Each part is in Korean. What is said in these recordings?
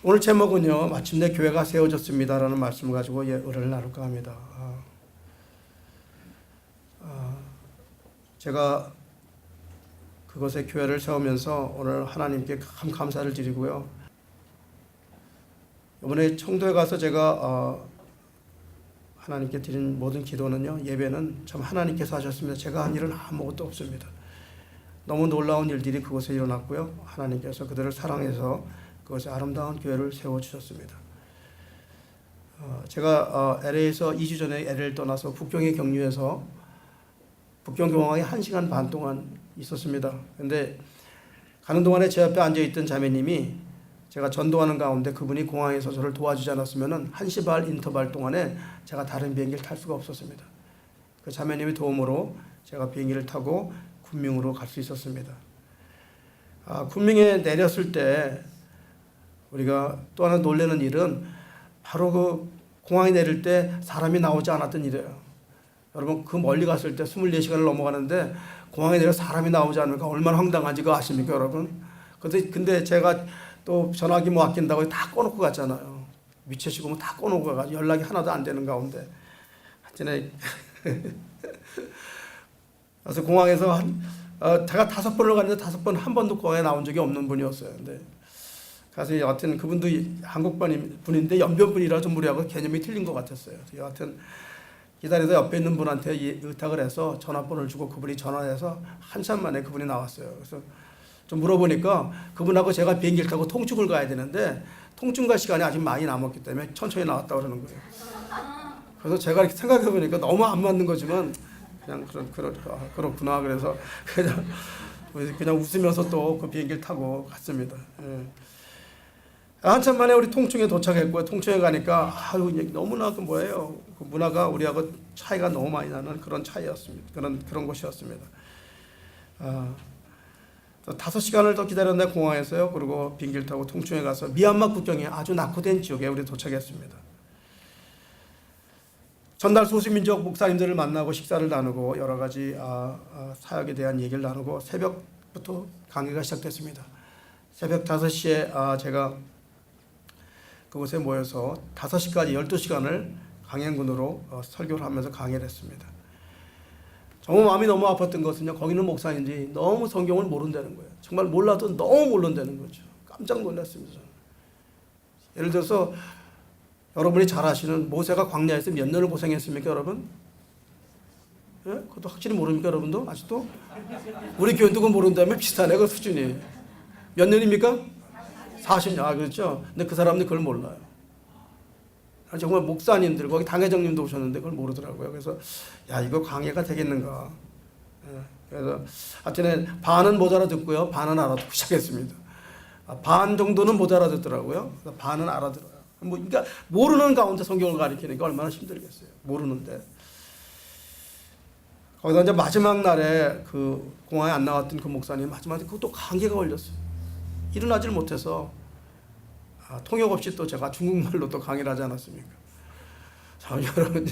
오늘 제목은요, 마침내 교회가 세워졌습니다라는 말씀을 가지고 은혜를 나눌까 합니다. 제가 그곳에 교회를 세우면서 오늘 하나님께 참 감사를 드리고요. 이번에 청도에 가서 제가 하나님께 드린 모든 기도는요, 예배는 참 하나님께서 하셨습니다. 제가 한 일은 아무것도 없습니다. 너무 놀라운 일들이 그곳에 일어났고요. 하나님께서 그들을 사랑해서 그것에 아름다운 교회를 세워주셨습니다. 제가 LA에서 2주 전에 LA를 떠나서 북경에 격류해서 북경 공항에 1시간 반 동안 있었습니다. 그런데 가는 동안에 제 옆에 앉아있던 자매님이 제가 전도하는 가운데 그분이 공항에서 저를 도와주지 않았으면 1시 반 인터벌 동안에 제가 다른 비행기를 탈 수가 없었습니다. 그 자매님의 도움으로 제가 비행기를 타고 군명으로 갈 수 있었습니다. 군명에 내렸을 때 우리가 또 하나 놀라는 일은 바로 그 공항에 내릴 때 사람이 나오지 않았던 일이에요. 여러분, 그 멀리 갔을 때 24시간을 넘어가는데 공항에 내려 사람이 나오지 않으니까 얼마나 황당한지 그거 아십니까, 여러분? 근데 제가 또 전화기 뭐 아낀다고 다 꺼놓고 갔잖아요. 미쳐지고 뭐 다 꺼놓고 가가지고 연락이 하나도 안 되는 가운데 하여튼 그래서 공항에서 제가 5번을 갔는데 5번 한 번도 공항에 나온 적이 없는 분이었어요. 근데 그래서 여하튼 그분도 한국 분인데 연변분이라 좀 우리하고 개념이 틀린 것 같았어요. 여하튼 기다리다 옆에 있는 분한테 의탁을 해서 전화번호를 주고 그분이 전화해서 한참 만에 그분이 나왔어요. 그래서 좀 물어보니까 그분하고 제가 비행기를 타고 통중을 가야 되는데 통중 갈 시간이 아직 많이 남았기 때문에 천천히 나왔다고 그러는 거예요. 그래서 제가 이렇게 생각해 보니까 너무 안 맞는 거지만 그냥 그렇구나. 그래서 그냥 웃으면서 또 그 비행기를 타고 갔습니다. 예. 한참 만에 우리 통중에 도착했고요. 통중에 가니까 너무나 그 문화가 우리하고 차이가 너무 많이 나는 그런 차이였습니다. 그런 곳이었습니다. 5시간을 더 기다렸는데 공항에서요. 그리고 비행기를 타고 통중에 가서 미얀마 국경에 아주 낙후된 지역에 우리 도착했습니다. 전날 소수민족 목사님들을 만나고 식사를 나누고 여러 가지 사역에 대한 얘기를 나누고 새벽부터 강의가 시작됐습니다. 새벽 5시에 제가 그곳에 모여서 5시까지 12시간을 강행군으로 설교를 하면서 강의를 했습니다. 정말 마음이 너무 아팠던 것은요, 거기는 목사님들이 너무 성경을 모른다는 거예요. 정말 몰라도 너무 모른다는 거죠. 깜짝 놀랐습니다. 저는. 예를 들어서 여러분이 잘 아시는 모세가 광야에서 몇 년을 고생했습니까, 여러분? 예? 그것도 확실히 모릅니까, 여러분도? 아직도? 우리 교인도 그거 모른다면 비슷하네, 그 수준이. 몇 년입니까? 40년. 그렇죠? 근데 그 사람들이 그걸 몰라요. 정말 목사님들, 거기 당회장님도 오셨는데 그걸 모르더라고요. 그래서, 이거 강해가 되겠는가. 예. 그래서, 하여튼, 반은 못 알아듣고요. 반은 알아듣고 시작했습니다. 반 정도는 못 알아듣더라고요. 반은 알아들어요. 그러니까, 모르는 가운데 성경을 가르치니까 얼마나 힘들겠어요. 모르는데. 거기다 이제 마지막 날에 그 공항에 안 나왔던 그 목사님, 마지막에 그것도 감기가 걸렸어요. 일어나질 못해서 통역 없이 또 제가 중국말로 또 강의를 하지 않았습니까? 자, 여러분,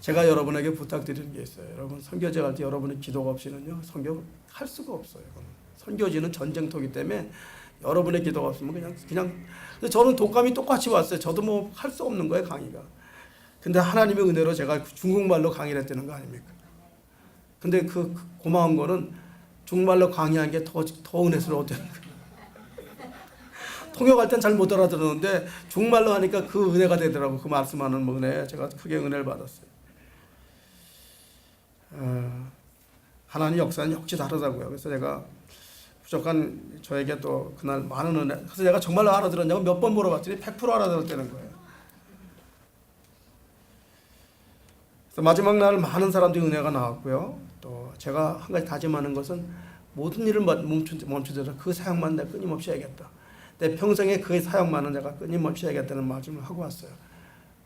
제가 여러분에게 부탁드리는 게 있어요. 여러분, 선교제 갈 때 여러분의 기도가 없이는요, 선교할 수가 없어요. 선교지는 전쟁터이기 때문에 여러분의 기도가 없으면 그냥. 근데 저는 독감이 똑같이 왔어요. 저도 뭐 할 수 없는 거예요, 강의가. 근데 하나님의 은혜로 제가 중국말로 강의를 했다는 거 아닙니까? 근데 그 고마운 거는 중국말로 강의한 게 더 은혜스러웠다는 거예요. 통역할 땐 잘 못 알아들었는데 중국말로 하니까 그 은혜가 되더라고. 그 말씀하는 은혜. 제가 크게 은혜를 받았어요. 하나님 역사는 역시 다르다고요. 그래서 제가 부족한 저에게 또 그날 많은 은혜. 그래서 제가 정말로 알아들었냐고 몇 번 물어봤더니 100% 알아들었다는 거예요. 그래서 마지막 날 많은 사람들이 은혜가 나왔고요. 또 제가 한 가지 다짐하는 것은 모든 일을 멈추더라도 그 사역만 내가 끊임없이 해야겠다. 내 평생에 그 사역만은 내가 끊임없이 해야겠다는 말씀을 하고 왔어요.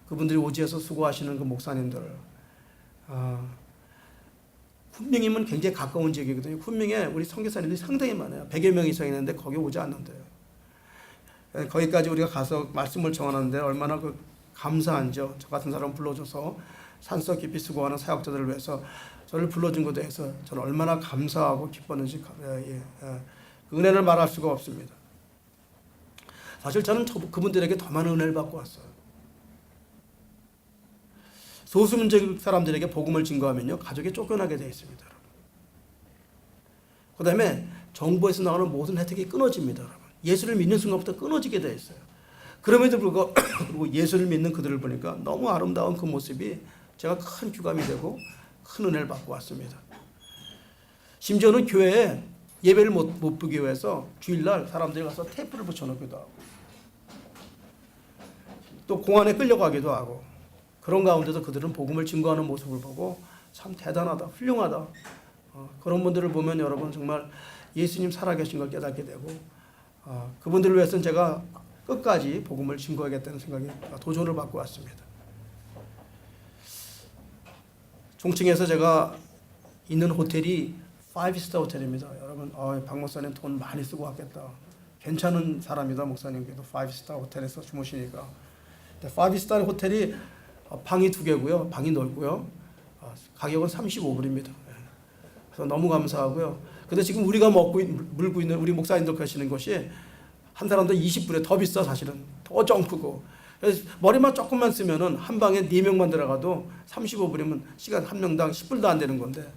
그분들이 오지에서 수고하시는 그 목사님들. 군명이면 굉장히 가까운 지역이거든요. 군명에 우리 선교사님들이 상당히 많아요. 100여 명 이상 있는데 거기 오지 않는데요. 거기까지 우리가 가서 말씀을 전하는데 얼마나 그 감사한지요. 저 같은 사람 불러줘서 산속 깊이 수고하는 사역자들을 위해서 저를 불러준 것에 대해서 저는 얼마나 감사하고 기뻤는지 그 은혜를 말할 수가 없습니다. 사실 저는 그분들에게 더 많은 은혜를 받고 왔어요. 소수민족 사람들에게 복음을 증거하면요, 가족이 쫓겨나게 되어 있습니다. 그 다음에 정부에서 나오는 모든 혜택이 끊어집니다. 여러분. 예수를 믿는 순간부터 끊어지게 되어 있어요. 그럼에도 불구하고 예수를 믿는 그들을 보니까 너무 아름다운 그 모습이 제가 큰 규감이 되고 큰 은혜를 받고 왔습니다. 심지어는 교회에 예배를 못 보기 위해서 주일날 사람들이 가서 테이프를 붙여놓기도 하고 또 공안에 끌려가기도 하고, 그런 가운데서 그들은 복음을 증거하는 모습을 보고 참 대단하다, 훌륭하다. 그런 분들을 보면 여러분 정말 예수님 살아계신 걸 깨닫게 되고, 그분들을 위해서는 제가 끝까지 복음을 증거하겠다는 생각에 도전을 받고 왔습니다. 종층에서 제가 있는 호텔이 5스타 호텔입니다. 여러분, 박 목사님 돈 많이 쓰고 왔겠다. 괜찮은 사람이다, 목사님께도 5스타 호텔에서 주무시니까. 5스타 호텔이 방이 2개고요. 방이 넓고요. 가격은 35불입니다. 그래서 너무 감사하고요. 근데 지금 우리가 물고 있는 우리 목사님들 가시는 것이 한 사람도 20불에 더 비싸. 사실은 더 점프고. 그래서 머리만 조금만 쓰면은 한 방에 4명만 들어가도 35불이면 시간 한 명당 10불도 안 되는 건데,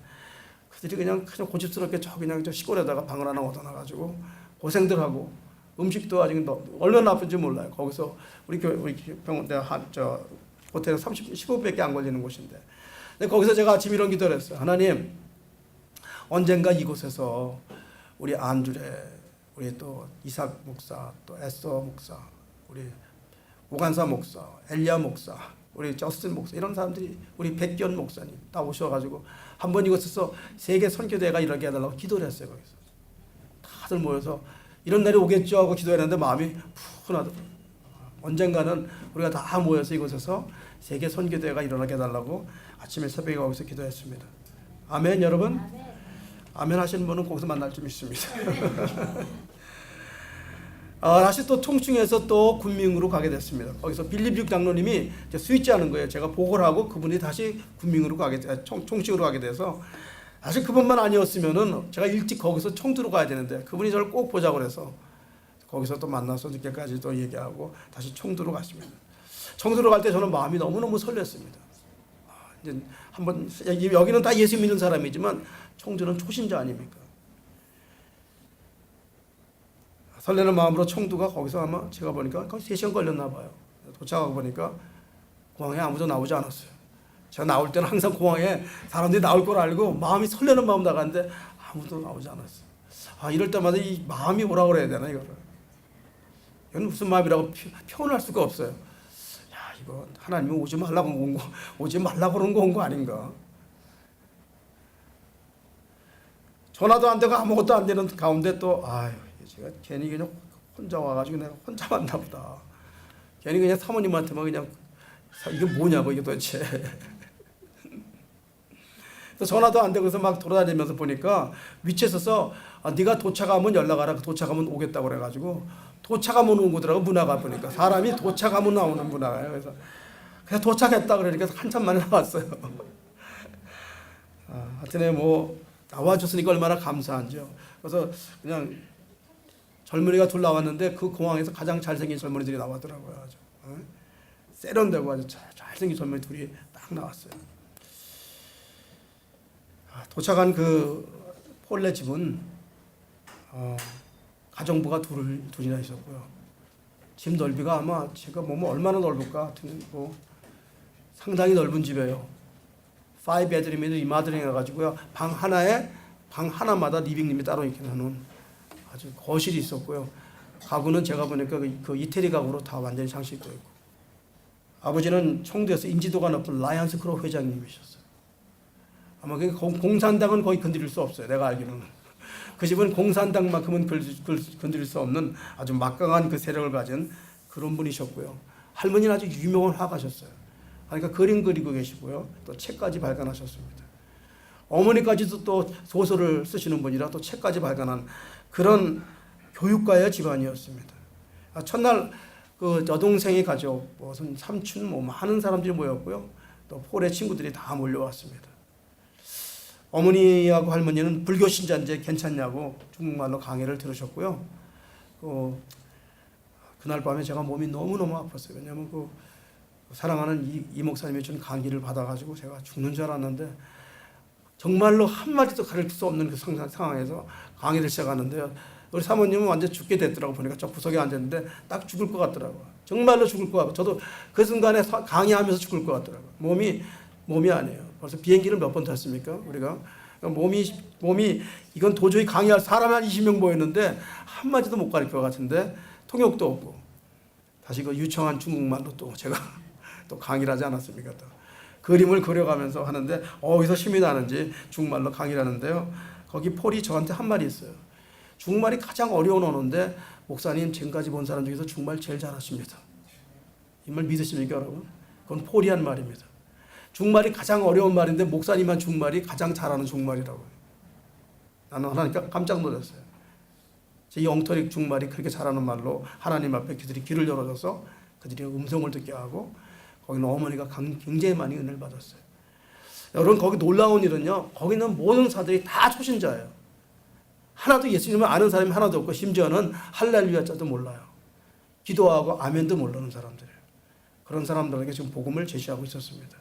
그들이 그냥 고집스럽게 그냥 저 시골에다가 방을 하나 얻어놔가지고 고생들 하고, 음식도 아직 얼마나 나쁜지 몰라요. 거기서 우리 병원 호텔에 15분밖에 안 걸리는 곳인데, 근데 거기서 제가 아침 이런 기도를 했어요. 하나님, 언젠가 이곳에서 우리 안드레, 우리 또 이삭 목사, 또 에서 목사, 우리 오간사 목사, 엘리야 목사, 우리 저스틴 목사, 이런 사람들이, 우리 백견 목사님 다 오셔가지고 한번 이곳에서 세계 선교대회가 일어나게 해달라고 기도를 했어요. 거기서 다들 모여서 이런 날이 오겠죠 하고 기도했는데 마음이 푸근하더라고요. 언젠가는 우리가 다 모여서 이곳에서 세계 선교대회가 일어나게 해달라고 아침에 새벽에 거기서 기도했습니다. 아멘. 여러분, 아멘 하시는 분은 거기서 만날 좀 있습니다. 다시 또 총충에서 또 군민으로 가게 됐습니다. 거기서 빌립 장로님이 스위치하는 거예요. 제가 보고를 하고 그분이 다시 군민으로 총충으로 가게 돼서, 사실 그분만 아니었으면은 제가 일찍 거기서 청두로 가야 되는데 그분이 저를 꼭 보자고 그래서 거기서 또 만나서 늦게까지 또 얘기하고 다시 청두로 갔습니다. 청두로 갈 때 저는 마음이 너무너무 설렜습니다. 이제 한번 여기는 다 예수 믿는 사람이지만 청두는 초신자 아닙니까? 설레는 마음으로 청두가 거기서 아마 제가 보니까 거의 3시간 걸렸나 봐요. 도착하고 보니까 공항에 아무도 나오지 않았어요. 제가 나올 때는 항상 공항에 사람들이 나올 걸 알고 마음이 설레는 마음 나갔는데 아무도 나오지 않았어요. 이럴 때마다 이 마음이 뭐라고 그래야 되나, 이거를. 이건 무슨 마음이라고 표현할 수가 없어요. 이거 하나님이 오지 말라고 온 거 아닌가. 전화도 안 되고 아무것도 안 되는 가운데 또 제가 괜히 그냥 혼자 와가지고 내가 혼자 왔나 보다. 괜히 그냥 사모님한테만 그냥 이게 뭐냐고, 이게 도대체. 전화도 안 되고 막 돌아다니면서 보니까 위치에 서서 네가 도착하면 연락하라. 도착하면 오겠다고 그래가지고 도착하면 온 거더라고. 문화가 보니까 사람이 도착하면 나오는 문화예요. 그래서 그냥 도착했다 그러니까 한참 만에 나왔어요. 하여튼 뭐 나와줬으니까 얼마나 감사한지요. 그래서 그냥 젊은이가 둘 나왔는데 그 공항에서 가장 잘생긴 젊은이들이 나왔더라고요. 아주 세련되고 아주 잘생긴 젊은이 둘이 딱 나왔어요. 도착한 그 폴레 집은 가정부가 둘이나 있었고요. 집 넓이가 아마 제가 얼마나 넓을까 하여튼 상당히 넓은 집이에요. 5베드룸이 이마드링 해가지고요. 방 하나마다 리빙룸이 따로 이렇게 나눈 아주 거실이 있었고요. 가구는 제가 보니까 그 이태리 가구로 다 완전히 장식되어 있고, 아버지는 청두에서 인지도가 높은 라이언스 클럽 회장님이셨어요. 아마 공산당은 거의 건드릴 수 없어요. 내가 알기로는. 그 집은 공산당만큼은 건드릴 수 없는 아주 막강한 그 세력을 가진 그런 분이셨고요. 할머니는 아주 유명한 화가셨어요. 그러니까 그림 그리고 계시고요. 또 책까지 발간하셨습니다. 어머니까지도 또 소설을 쓰시는 분이라 또 책까지 발간한 그런 교육가의 집안이었습니다. 첫날 그 여동생이 가족, 무슨 삼촌, 많은 사람들이 모였고요. 또 폴의 친구들이 다 몰려왔습니다. 어머니하고 할머니는 불교 신자인데 괜찮냐고 중국말로 강의를 들으셨고요. 그 그날 밤에 제가 몸이 너무너무 아팠어요. 왜냐하면 사랑하는 이 목사님이 준 강의를 받아가지고 제가 죽는 줄 알았는데 정말로 한마디도 가릴 수 없는 그 상황에서 강의를 시작하는데요. 우리 사모님은 완전 죽게 됐더라고. 보니까 저 구석에 앉았는데 딱 죽을 것 같더라고요. 정말로 죽을 것 같고 저도 그 순간에 강의하면서 죽을 것 같더라고요. 몸이 아니에요. 벌써 비행기를 몇 번 탔습니까? 우리가 몸이 이건 도저히 강의할 사람이 한 20명 모였는데 한마디도 못 가릴 것 같은데 통역도 없고 다시 그 유창한 중국말로 또 제가 또 강의를 하지 않았습니까? 또 그림을 그려가면서 하는데 어디서 힘이 나는지 중국말로 강의를 하는데요. 거기 폴이 저한테 한 말이 있어요. 중국말이 가장 어려운 언어인데 목사님 지금까지 본 사람 중에서 중국말 제일 잘하십니다. 이 말 믿으십니까 여러분? 그건 폴이 한 말입니다. 중국말이 가장 어려운 말인데 목사님한 중국말이 가장 잘하는 중국말이라고요. 나는 하나니까 깜짝 놀랐어요. 제 영토릭 중국말이 그렇게 잘하는 말로 하나님 앞에 그들이 귀를 열어줘서 그들이 음성을 듣게 하고 거기는 어머니가 굉장히 많이 은혜를 받았어요. 여러분 거기 놀라운 일은요. 거기는 모든 사람들이 다 초신자예요. 하나도 예수님을 아는 사람이 하나도 없고 심지어는 할렐루야자도 몰라요. 기도하고 아멘도 모르는 사람들이에요. 그런 사람들에게 지금 복음을 제시하고 있었습니다.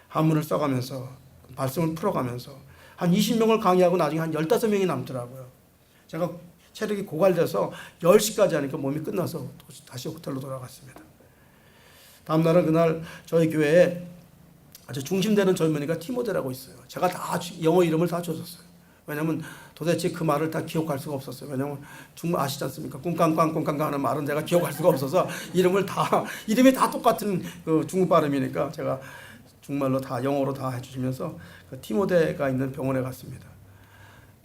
한문을 써가면서 말씀을 풀어가면서 한 20명을 강의하고 나중에 한 15명이 남더라고요. 제가 체력이 고갈돼서 10시까지 하니까 몸이 끝나서 다시 호텔로 돌아갔습니다. 다음 날은 그날 저희 교회에 아주 중심되는 젊은이가 티모데라고 있어요. 제가 다 영어 이름을 다 줘줬어요. 왜냐하면 도대체 그 말을 다 기억할 수가 없었어요. 왜냐하면 중국 아시지 않습니까? 꿍깡꽝 하는 말은 내가 기억할 수가 없어서 이름이 다 똑같은 그 중국 발음이니까 제가 중국말로 다 영어로 다 해주시면서 그 티모데가 있는 병원에 갔습니다.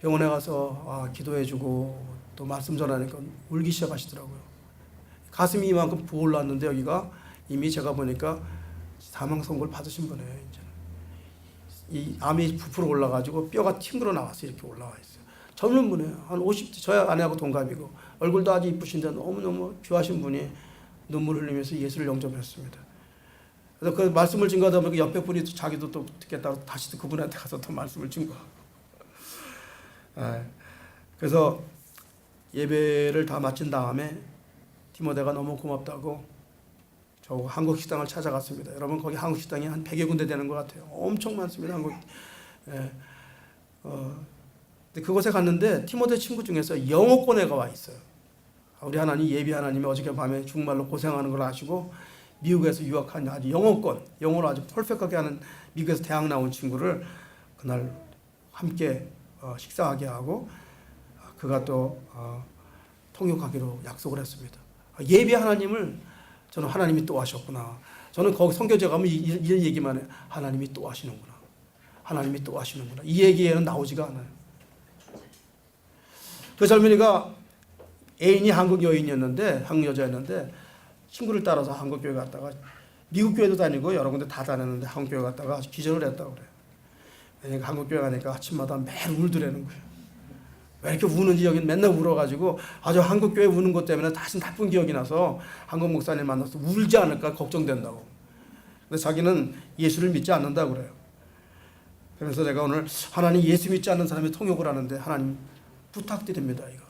병원에 가서 기도해주고 또 말씀 전하니까 울기 시작하시더라고요. 가슴이 이만큼 부어올랐는데 여기가 이미 제가 보니까 사망 선고를 받으신 분이에요. 이제는 이 암이 부풀어 올라가지고 뼈가 튕겨 나와서 이렇게 올라와 있어요. 젊은 분이에요. 한 50대 저희 아내하고 동갑이고 얼굴도 아주 이쁘신데 너무너무 귀하신 분이 눈물 흘리면서 예수를 영접했습니다. 그래서 그 말씀을 증거하다 보니까 옆에 분이 자기도 또 듣겠다고 다시 또 그분한테 가서 또 말씀을 증거하고. 그래서 예배를 다 마친 다음에 티모데가 너무 고맙다고 저 한국 식당을 찾아갔습니다. 여러분 거기 한국 식당이 한 100여 군데 되는 것 같아요. 엄청 많습니다. 근데 그곳에 갔는데 티모데 친구 중에서 영어권 애가 와 있어요. 우리 하나님 예비 하나님이 어저께 밤에 중국말로 고생하는 걸 아시고 미국에서 유학한 아주 영어로 아주 퍼펙트하게 하는 미국에서 대학 나온 친구를 그날 함께 식사하게 하고 그가 또 통역하기로 약속을 했습니다. 예비 하나님을 저는 하나님이 또 하셨구나. 저는 거기 선교제 가면 이런 얘기만 해요. 하나님이 또 하시는구나. 하나님이 또 하시는구나. 이 얘기에는 나오지가 않아요. 그 젊은이가 애인이 한국 여인이었는데 한국 여자였는데 친구를 따라서 한국 교회 갔다가 미국 교회도 다니고 여러 군데 다 다녔는데 한국 교회 갔다가 기절을 했다고 그래요. 왜냐면 한국 교회 가니까 아침마다 매일 울더라는 거예요. 왜 이렇게 우는지 여긴 맨날 울어가지고 아주 한국 교회 우는 것 때문에 다시 나쁜 기억이 나서 한국 목사님 만나서 울지 않을까 걱정된다고. 근데 자기는 예수를 믿지 않는다고 그래요. 그래서 제가 오늘 하나님 예수 믿지 않는 사람이 통역을 하는데 하나님 부탁드립니다. 이걸.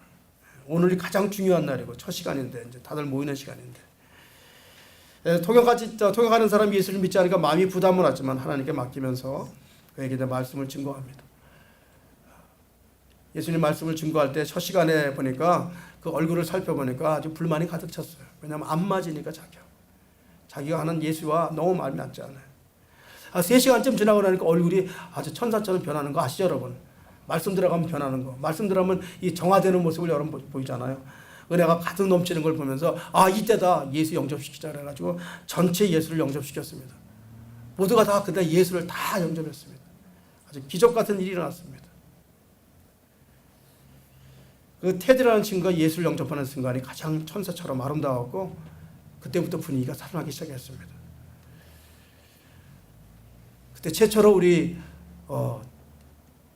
오늘이 가장 중요한 날이고 첫 시간인데 이제 다들 모이는 시간인데 통역하는 사람이 예수를 믿지 않으니까 마음이 부담을 하지만 하나님께 맡기면서 그에게 말씀을 증거합니다. 예수님 말씀을 증거할 때 첫 시간에 보니까 그 얼굴을 살펴보니까 아주 불만이 가득 찼어요. 왜냐하면 안 맞으니까 자기가 하는 예수와 너무 말이 맞지 않아요. 3시간쯤 지나고 나니까 얼굴이 아주 천사처럼 변하는 거 아시죠 여러분? 말씀 들어가면 변하는 거. 말씀 들어가면 이 정화되는 모습을 여러분 보이잖아요. 은혜가 가득 넘치는 걸 보면서 이때다 예수 영접시키자 그래가지고 전체 예수를 영접시켰습니다. 모두가 다 그때 예수를 다 영접했습니다. 아주 기적 같은 일이 일어났습니다. 그 테드라는 친구가 예수를 영접하는 순간이 가장 천사처럼 아름다웠고 그때부터 분위기가 살아나기 시작했습니다. 그때 최초로 우리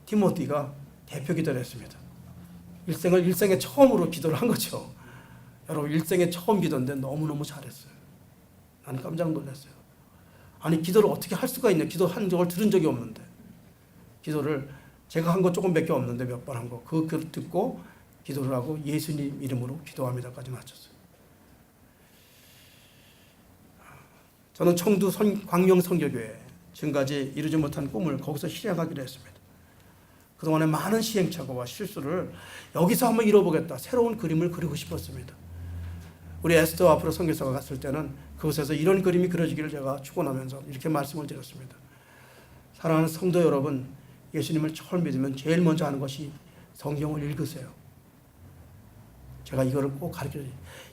티모티가 대표 기도를 했습니다. 일생에 처음으로 기도를 한 거죠. 여러분 일생에 처음 기도인데 너무너무 잘했어요. 나는 깜짝 놀랐어요. 아니 기도를 어떻게 할 수가 있냐. 기도한 적을 들은 적이 없는데 기도를 제가 한 거 조금밖에 없는데 몇 번 한 거 그걸 듣고 기도를 하고 예수님 이름으로 기도합니다까지 마쳤어요. 저는 청두 광명선교교회 지금까지 이루지 못한 꿈을 거기서 실행하기로 했습니다. 그동안에 많은 시행착오와 실수를 여기서 한번 이뤄보겠다. 새로운 그림을 그리고 싶었습니다. 우리 에스더 앞으로 선교사가 갔을 때는 그곳에서 이런 그림이 그려지기를 제가 축원하면서 이렇게 말씀을 드렸습니다. 사랑하는 성도 여러분, 예수님을 처음 믿으면 제일 먼저 하는 것이 성경을 읽으세요. 제가 이거를 꼭 가르쳐줘요.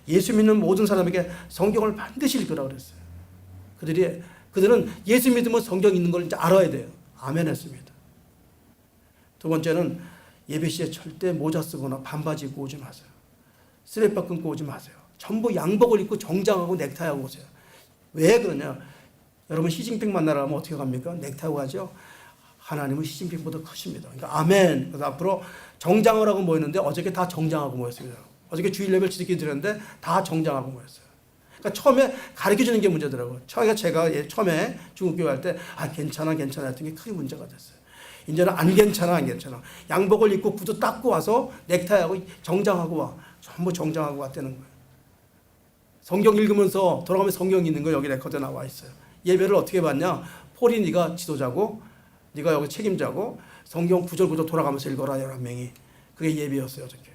예수 믿는 모든 사람에게 성경을 반드시 읽으라고 그랬어요. 그들은 예수 믿으면 성경 있는 걸 이제 알아야 돼요. 아멘 했습니다. 두 번째는 예배 시에 절대 모자 쓰거나 반바지 입고 오지 마세요. 스레빠 끊고 오지 마세요. 전부 양복을 입고 정장하고 넥타이하고 오세요. 왜 그러냐? 여러분 시진핑 만나러 가면 어떻게 갑니까? 넥타이하고 가죠? 하나님은 시진핑보다 크십니다. 그러니까 아멘. 그래서 앞으로 정장을 하고 모였는데 어저께 다 정장하고 모였습니다. 어저께 주일 예배를 지키게 드렸는데 다 정장하고 모였어요. 그러니까 처음에 가르쳐주는 게 문제더라고요. 제가 처음에 중국교회 할 때 괜찮아 했던 게 크게 문제가 됐어요. 이제는 안 괜찮아. 양복을 입고 구두 닦고 와서 넥타이하고 정장하고 와. 전부 정장하고 왔다는 거예요. 성경 읽으면서 돌아가면 성경 있는 거 여기 레코드에 나와 있어요. 예배를 어떻게 받냐? 폴이 네가 지도자고 네가 여기 책임자고 성경 구절 돌아가면서 읽어라 11명이. 그게 예배였어요. 어저께.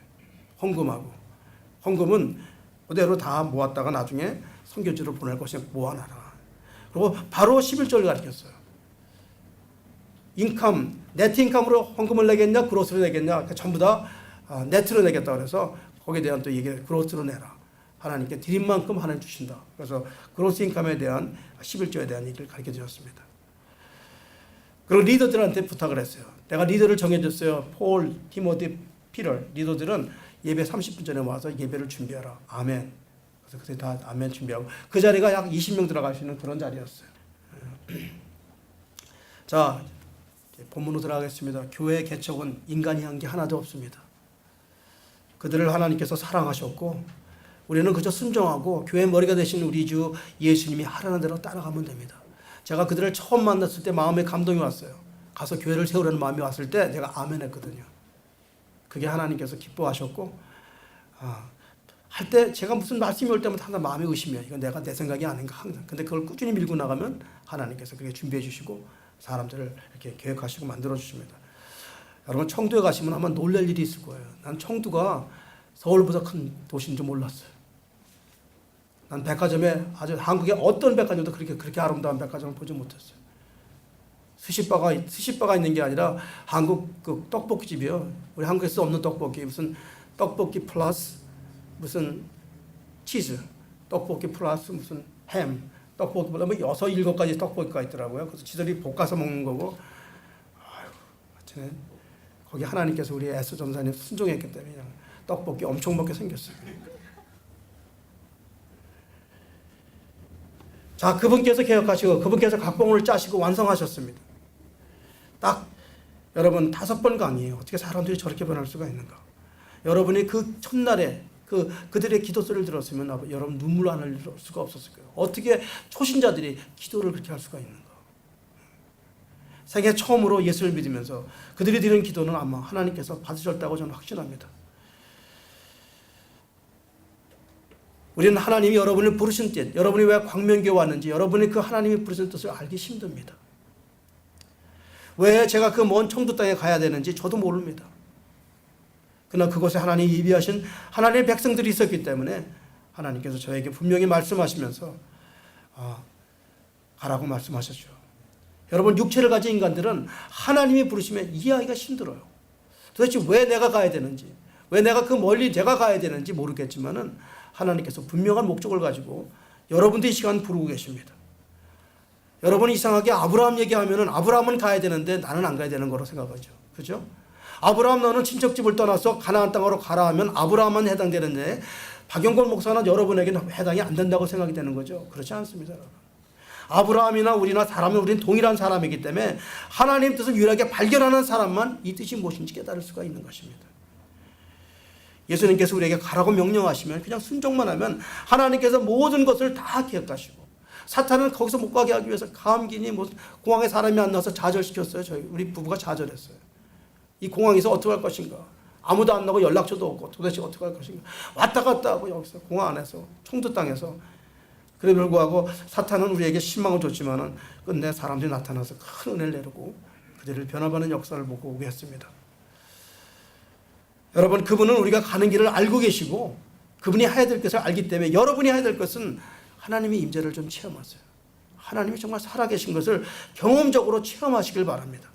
헌금은 그대로 다 모았다가 나중에 선교지로 보낼 것이냐 모아놔라. 그리고 바로 11절 가르쳤어요. 네트 인컴으로 헌금을 내겠냐 그로스로 내겠냐. 그러니까 전부 다 네트로 내겠다 그래서 거기에 대한 또 얘기 그로스로 내라. 하나님께 드린 만큼 하나님 주신다. 그래서 그로스 인컴에 대한 11조에 대한 얘기를 가르쳐 드렸습니다. 그리고 리더들한테 부탁을 했어요. 내가 리더를 정해줬어요. 폴, 티모티, 피터. 리더들은 예배 30분 전에 와서 예배를 준비하라. 아멘. 그래서 그때 다 아멘 준비하고 그 자리가 약 20명 들어갈 수 있는 그런 자리였어요. 자, 본문으로 들어가겠습니다. 교회 개척은 인간이 한 게 하나도 없습니다. 그들을 하나님께서 사랑하셨고 우리는 그저 순종하고 교회 머리가 되신 우리 주 예수님이 하라는 대로 따라가면 됩니다. 제가 그들을 처음 만났을 때 마음에 감동이 왔어요. 가서 교회를 세우려는 마음이 왔을 때 제가 아멘 했거든요. 그게 하나님께서 기뻐하셨고 할 때 제가 무슨 말씀이 올 때마다 항상 마음에 의심해요. 이건 내 생각이 아닌가 항상. 근데 그걸 꾸준히 밀고 나가면 하나님께서 그게 준비해 주시고 사람들을 이렇게 계획하시고 만들어 주십니다. 여러분 청두에 가시면 아마 놀랄 일이 있을 거예요. 난 청두가 서울보다 큰 도시인 줄 몰랐어요. 난 백화점에 아주 한국의 어떤 백화점도 그렇게 아름다운 백화점을 보지 못했어요. 스시바가 있는 게 아니라 한국 그 떡볶이집이요. 우리 한국에서 없는 떡볶이 무슨 떡볶이 플러스 무슨 치즈, 떡볶이 플러스 무슨 햄, 떡볶이보다 뭐 6, 7가지 떡볶이가 있더라고요. 그래서 지들이 볶아서 먹는 거고. 하여튼 거기 하나님께서 우리 에스 전사님 순종했기 때문에 그냥 떡볶이 엄청 먹게 생겼어요. 자, 그분께서 개혁하시고 그분께서 각본을 짜시고 완성하셨습니다. 딱 여러분 5번 강의예요. 어떻게 사람들이 저렇게 변할 수가 있는가? 여러분이 그 첫날에 그들의 기도 소리를 들었으면 여러분 눈물 안 흘릴 수가 없었을 거예요. 어떻게 초신자들이 기도를 그렇게 할 수가 있는가? 세계 처음으로 예수를 믿으면서 그들이 드리는 기도는 아마 하나님께서 받으셨다고 저는 확신합니다. 우리는 하나님이 여러분을 부르신 뜻, 여러분이 왜 광명교회 왔는지, 여러분이 그 하나님이 부르신 뜻을 알기 힘듭니다. 왜 제가 그 먼 청두 땅에 가야 되는지 저도 모릅니다. 그러나 그곳에 하나님이 예비하신 하나님의 백성들이 있었기 때문에 하나님께서 저에게 분명히 말씀하시면서 가라고 말씀하셨죠. 여러분 육체를 가진 인간들은 하나님이 부르시면 이해하기가 힘들어요. 도대체 왜 내가 가야 되는지, 왜 내가 그 멀리 내가 가야 되는지 모르겠지만은 하나님께서 분명한 목적을 가지고 여러분들 이 시간 부르고 계십니다. 여러분 이상하게 아브라함 얘기하면은 아브라함은 가야 되는데 나는 안 가야 되는 거로 생각하죠. 그죠? 아브라함 너는 친척집을 떠나서 가나안 땅으로 가라 하면 아브라함만 해당되는데 박영권 목사는 여러분에게는 해당이 안 된다고 생각이 되는 거죠. 그렇지 않습니다. 아브라함이나 우리나 우리는 동일한 사람이기 때문에 하나님 뜻을 유일하게 발견하는 사람만 이 뜻이 무엇인지 깨달을 수가 있는 것입니다. 예수님께서 우리에게 가라고 명령하시면 그냥 순종만 하면 하나님께서 모든 것을 다 기억하시고 사탄은 거기서 못 가게 하기 위해서 감기니 공항에 사람이 안 나와서 좌절시켰어요. 우리 부부가 좌절했어요. 이 공항에서 어떻게 할 것인가. 아무도 안 나고 연락처도 없고 도대체 어떻게 할 것인가. 왔다 갔다 하고 여기서 공항 안에서 청두 땅에서 그럼에도 불구하고 사탄은 우리에게 신망을 줬지만은 끝내 사람들이 나타나서 큰 은혜를 내리고 그들을 변화하는 역사를 보고 오게 했습니다. 여러분, 그분은 우리가 가는 길을 알고 계시고 그분이 해야 될 것을 알기 때문에 여러분이 해야 될 것은 하나님의 임재를 좀 체험하세요. 하나님이 정말 살아계신 것을 경험적으로 체험하시길 바랍니다.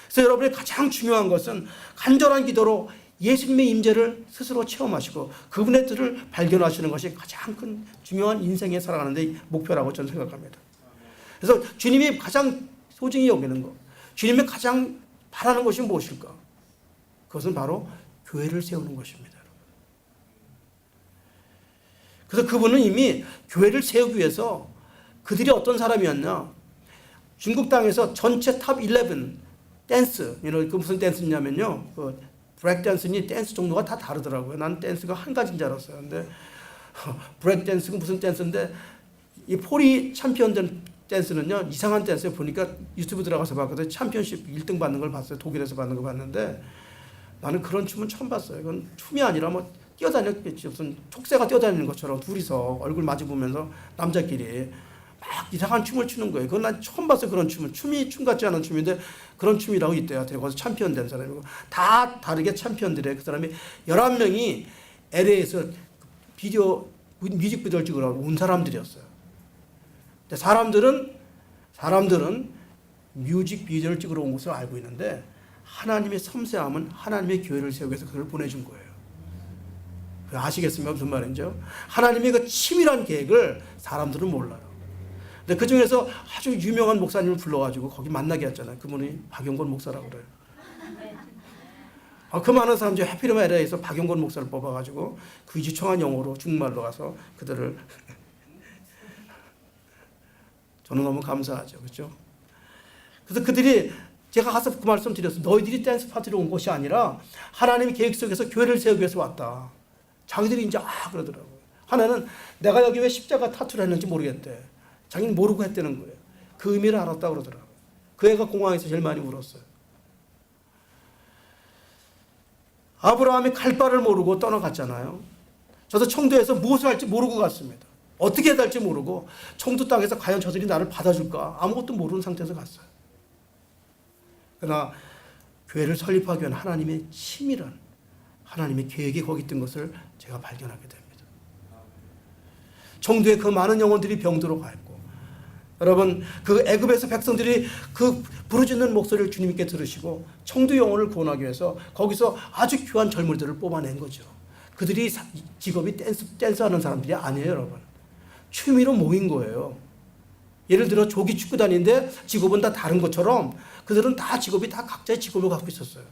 그래서 여러분의 가장 중요한 것은 간절한 기도로 예수님의 임재를 스스로 체험하시고 그분의 뜻을 발견하시는 것이 가장 큰 중요한 인생에 살아가는 데 목표라고 저는 생각합니다. 그래서 주님이 가장 소중히 여기는 것, 주님이 가장 바라는 것이 무엇일까? 그것은 바로 교회를 세우는 것입니다. 그래서 그분은 이미 교회를 세우기 위해서 그들이 어떤 사람이었냐? 중국 땅에서 전체 탑 11 댄스, 그 무슨 댄스냐면요, 그 브레이크 댄스니 댄스 종류가 다 다르더라고요. 나는 댄스가 한 가지인 줄 알았어요. 근데 브레이크 댄스가 무슨 댄스인데 이 포리 챔피언 댄스는요 이상한 댄스에 보니까 유튜브 들어가서 봤거든요. 챔피언십 1등 받는 걸 봤어요. 독일에서 받는 거 봤는데 나는 그런 춤은 처음 봤어요. 이건 춤이 아니라 뭐 뛰어다녔겠지. 무슨 촉새가 뛰어다니는 것처럼 둘이서 얼굴 마주 보면서 남자끼리 막 이상한 춤을 추는 거예요. 그건 난 처음 봤어요. 그런 춤은. 춤이 춤 같지 않은 춤인데 그런 춤이라고 있대요. 거기서 챔피언 된 사람이고 다 다르게 챔피언들이에요. 그 사람이 11명이 LA에서 뮤직비디오를 찍으러 온 사람들이었어요. 근데 사람들은 뮤직비디오를 찍으러 온 것을 알고 있는데 하나님의 섬세함은 하나님의 교회를 세우기 위해서 그걸 보내준 거예요. 아시겠습니까? 무슨 말인지요? 하나님의 그 치밀한 계획을 사람들은 몰라요. 근데 그 중에서 아주 유명한 목사님을 불러가지고 거기 만나게 했잖아요. 그분이 박용건 목사라고 그래요. 그 많은 사람 중에 해피름 LA에서 박용건 목사를 뽑아가지고 그 유치청한 영어로 중국말로 가서 그들을 저는 너무 감사하죠. 그렇죠? 그래서 그들이 제가 가서 그 말씀 드렸어요. 너희들이 댄스 파티로 온 것이 아니라 하나님의 계획 속에서 교회를 세우기 위해서 왔다. 자기들이 이제 그러더라고요. 하나는 내가 여기 왜 십자가 타투를 했는지 모르겠대. 자기는 모르고 했다는 거예요. 그 의미를 알았다고 그러더라고요. 그 애가 공항에서 제일 많이 울었어요. 아브라함이 갈 바를 모르고 떠나갔잖아요. 저도 청도에서 무엇을 할지 모르고 갔습니다. 어떻게 해야 될지 모르고 청도 땅에서 과연 저들이 나를 받아줄까 아무것도 모르는 상태에서 갔어요. 그러나 교회를 설립하기 위한 하나님의 치밀한 하나님의 계획이 거기 있던 것을 제가 발견하게 됩니다. 청도에 그 많은 영혼들이 병들어 가 있고 여러분 그 애굽에서 백성들이 그 부르짖는 목소리를 주님께 들으시고 청도 영혼을 구원하기 위해서 거기서 아주 귀한 젊은이들을 뽑아낸 거죠. 그들이 직업이 댄스하는 사람들이 아니에요. 여러분 취미로 모인 거예요. 예를 들어 조기 축구단인데 직업은 다 다른 것처럼 그들은 다 직업이 다 각자의 직업을 갖고 있었어요.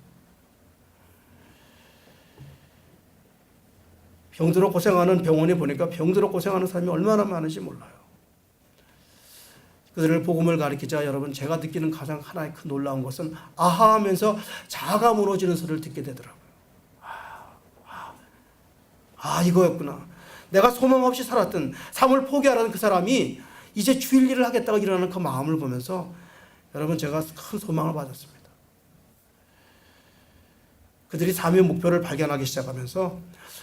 병들어 고생하는 병원에 보니까 병들어 고생하는 사람이 얼마나 많은지 몰라요. 그들을 복음을 가르치자 여러분 제가 느끼는 가장 하나의 큰 놀라운 것은 아하 하면서 자아가 무너지는 소리를 듣게 되더라고요. 이거였구나. 내가 소망 없이 살았던 삶을 포기하라는 그 사람이 이제 주일 일을 하겠다고 일어나는 그 마음을 보면서 여러분 제가 큰 소망을 받았습니다. 그들이 삶의 목표를 발견하기 시작하면서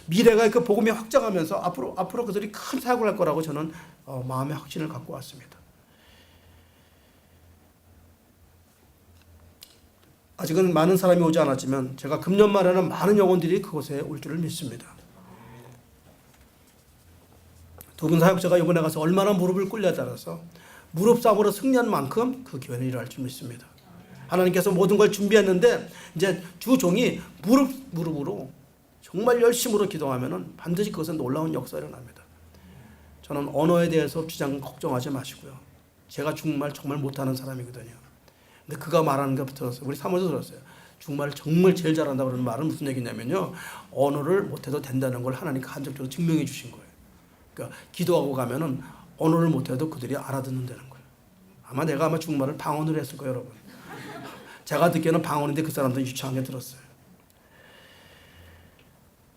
미래가 그 복음이 확장하면서 앞으로 그들이 큰 사역을 할 거라고 저는 마음의 확신을 갖고 왔습니다. 아직은 많은 사람이 오지 않았지만 제가 금년 말에는 많은 영혼들이 그곳에 올 줄을 믿습니다. 두 분 사역자가 이번에 가서 얼마나 무릎을 꿇냐에 따라서 무릎 싸움으로 승리한 만큼 그 교회는 일어날 줄 믿습니다. 하나님께서 모든 걸 준비했는데 이제 주 종이 무릎으로 정말 열심으로 기도하면은 반드시 그것은 놀라운 역사가 일어납니다. 저는 언어에 대해서 걱정하지 마시고요. 제가 중국말 정말 못하는 사람이거든요. 근데 그가 말하는 것 들었어요. 우리 사모도 들었어요. 중국말을 정말 제일 잘한다고 그러는 말은 무슨 얘기냐면요. 언어를 못해도 된다는 걸 하나님이 간접적으로 증명해 주신 거예요. 그러니까 기도하고 가면은 언어를 못해도 그들이 알아듣는다는 거예요. 아마 중국말을 방언으로 했을 거예요, 여러분. 제가 듣기에는 방언인데 그 사람들은 유창하게 들었어요.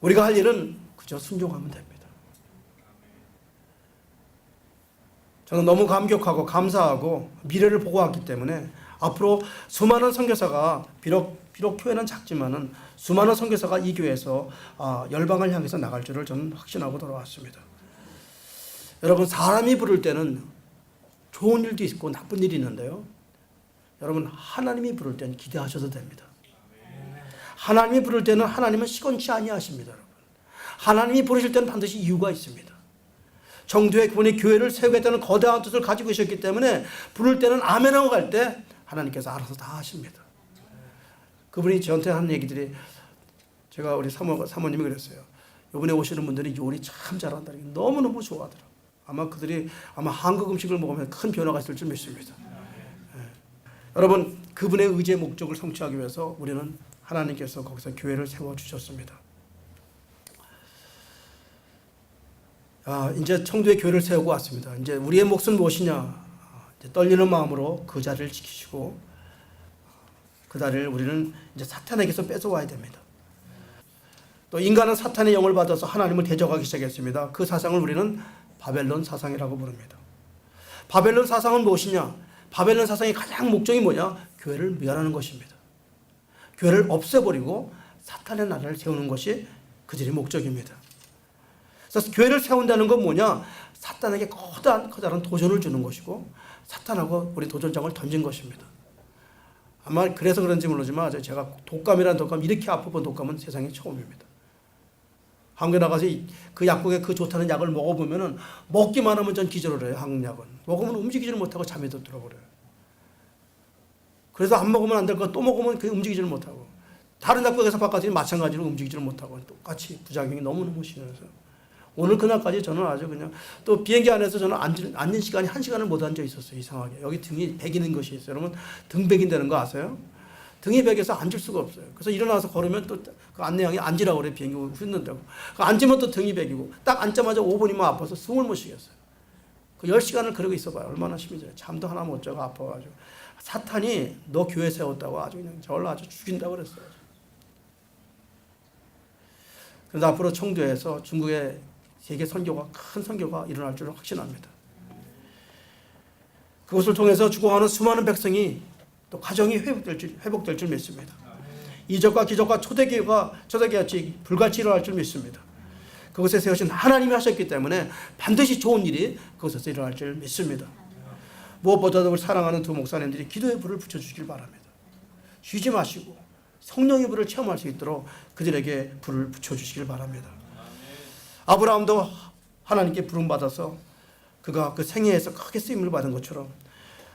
우리가 할 일은 그저 순종하면 됩니다. 저는 너무 감격하고 감사하고 미래를 보고 왔기 때문에 앞으로 수많은 선교사가 비록 교회는 작지만은 수많은 선교사가 이 교회에서 열방을 향해서 나갈 줄을 저는 확신하고 돌아왔습니다. 여러분, 사람이 부를 때는 좋은 일도 있고 나쁜 일이 있는데요, 여러분, 하나님이 부를 때는 기대하셔도 됩니다. 하나님이 부를 때는 하나님은 시건치 아니하십니다. 여러분, 하나님이 부르실 때는 반드시 이유가 있습니다. 정도의 그분이 교회를 세우겠다는 거대한 뜻을 가지고 계셨기 때문에 부를 때는 아멘하고 갈 때 하나님께서 알아서 다 하십니다. 그분이 저한테 하는 얘기들이, 제가 우리 사모님이 그랬어요. 이번에 오시는 분들이 요리 참 잘한다는 게 너무너무 좋아하더라고요. 아마 그들이 한국 음식을 먹으면 큰 변화가 있을 줄 믿습니다. 여러분, 그분의 의지의 목적을 성취하기 위해서 우리는 하나님께서 거기서 교회를 세워주셨습니다. 이제 청도에 교회를 세우고 왔습니다. 이제 우리의 몫은 무엇이냐? 이제 떨리는 마음으로 그 자리를 지키시고 그 자리를 우리는 이제 사탄에게서 뺏어와야 됩니다. 또 인간은 사탄의 영을 받아서 하나님을 대적하기 시작했습니다. 그 사상을 우리는 바벨론 사상이라고 부릅니다. 바벨론 사상은 무엇이냐? 바벨론 사상의 가장 목적이 뭐냐? 교회를 멸하는 것입니다. 교회를 없애버리고 사탄의 나라를 세우는 것이 그들의 목적입니다. 그래서 교회를 세운다는 건 뭐냐? 사탄에게 커다란 도전을 주는 것이고 사탄하고 우리 도전장을 던진 것입니다. 아마 그래서 그런지 모르지만 제가 독감이라는 독감, 이렇게 아파본 독감은 세상에 처음입니다. 한국에 나가서 그 약국에 그 좋다는 약을 먹어보면은 먹기만 하면 전 기절을 해요. 한국 약은 먹으면 움직이지를 못하고 잠이 더 들어버려요. 그래서 안 먹으면 안 될 거 또 먹으면 그 움직이지를 못하고, 다른 약국에서 바깥에 마찬가지로 움직이지를 못하고 똑같이 부작용이 너무너무 심해서 오늘 그날까지 저는 아주 그냥, 또 비행기 안에서 저는 앉는 시간이 1시간을 못 앉아 있었어요. 이상하게 여기 등이 베기는 것이 있어요. 여러분, 등 베긴다는 거 아세요? 등이 베겨서 앉을 수가 없어요. 그래서 일어나서 걸으면 또 그 안내양이 앉으라고 그래. 비행기 훑는다고. 앉으면 또 등이 베기고, 딱 앉자마자 5분이면 아파서 숨을 못 쉬겠어요. 그 10시간을 그러고 있어봐요. 얼마나 심해져요. 잠도 하나 못 자고 아파가지고. 사탄이 너 교회 세웠다고 아주 그냥 저를 아주 죽인다고 그랬어요. 그래서 앞으로 청도에서 중국의 세계 선교가, 큰 선교가 일어날 줄을 확신합니다. 그것을 통해서 죽어가는 수많은 백성이 또 가정이 회복될 줄 믿습니다. 이적과 기적과 초대교회같이 불같이 일어날 줄 믿습니다. 그것에 세우신 하나님이 하셨기 때문에 반드시 좋은 일이 그것에서 일어날 줄 믿습니다. 무엇보다도 우리 사랑하는 두 목사님들이 기도의 불을 붙여주시길 바랍니다. 쉬지 마시고 성령의 불을 체험할 수 있도록 그들에게 불을 붙여주시길 바랍니다. 아브라함도 하나님께 부름받아서 그가 그 생애에서 크게 쓰임을 받은 것처럼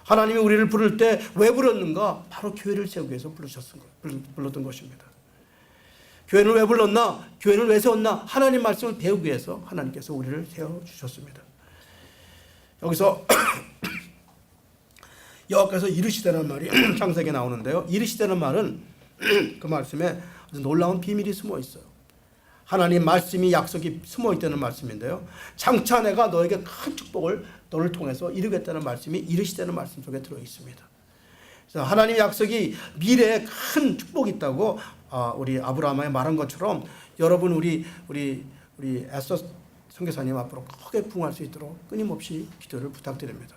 하나님이 우리를 부를 때 왜 불렀는가? 바로 교회를 세우기 위해서 불렀던 것입니다. 교회를 왜 불렀나? 교회를 왜 세웠나? 하나님 말씀을 배우기 위해서 하나님께서 우리를 세워주셨습니다. 여기서 여호와께서 이르시되는 말이 창세기에 나오는데요. 이르시되는 말은 그 말씀에 아주 놀라운 비밀이 숨어 있어요. 하나님 말씀이, 약속이 숨어 있다는 말씀인데요. 장차 내가 너에게 큰 축복을 너를 통해서 이루겠다는 말씀이 이르시되는 말씀 속에 들어 있습니다. 그래서 하나님의 약속이 미래에 큰 축복이 있다고 우리 아브라함에 말한 것처럼 여러분 우리 에스더 선교사님 앞으로 크게 부응할 수 있도록 끊임없이 기도를 부탁드립니다.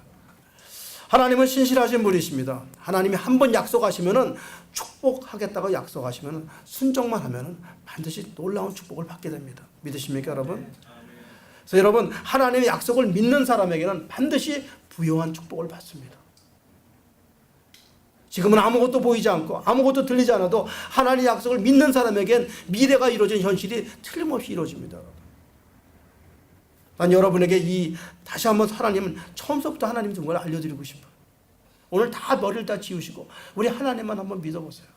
하나님은 신실하신 분이십니다. 하나님이 한번 약속하시면은, 축복하겠다고 약속하시면은 순종만 하면은 반드시 놀라운 축복을 받게 됩니다. 믿으십니까, 여러분? 그래서 여러분, 하나님의 약속을 믿는 사람에게는 반드시 부요한 축복을 받습니다. 지금은 아무것도 보이지 않고 아무것도 들리지 않아도 하나님의 약속을 믿는 사람에겐 미래가 이루어진 현실이 틀림없이 이루어집니다. 난 여러분에게 다시 한번 하나님은 처음부터 하나님 준 걸 알려드리고 싶어요. 오늘 다 머리를 다 지우시고 우리 하나님만 한번 믿어보세요.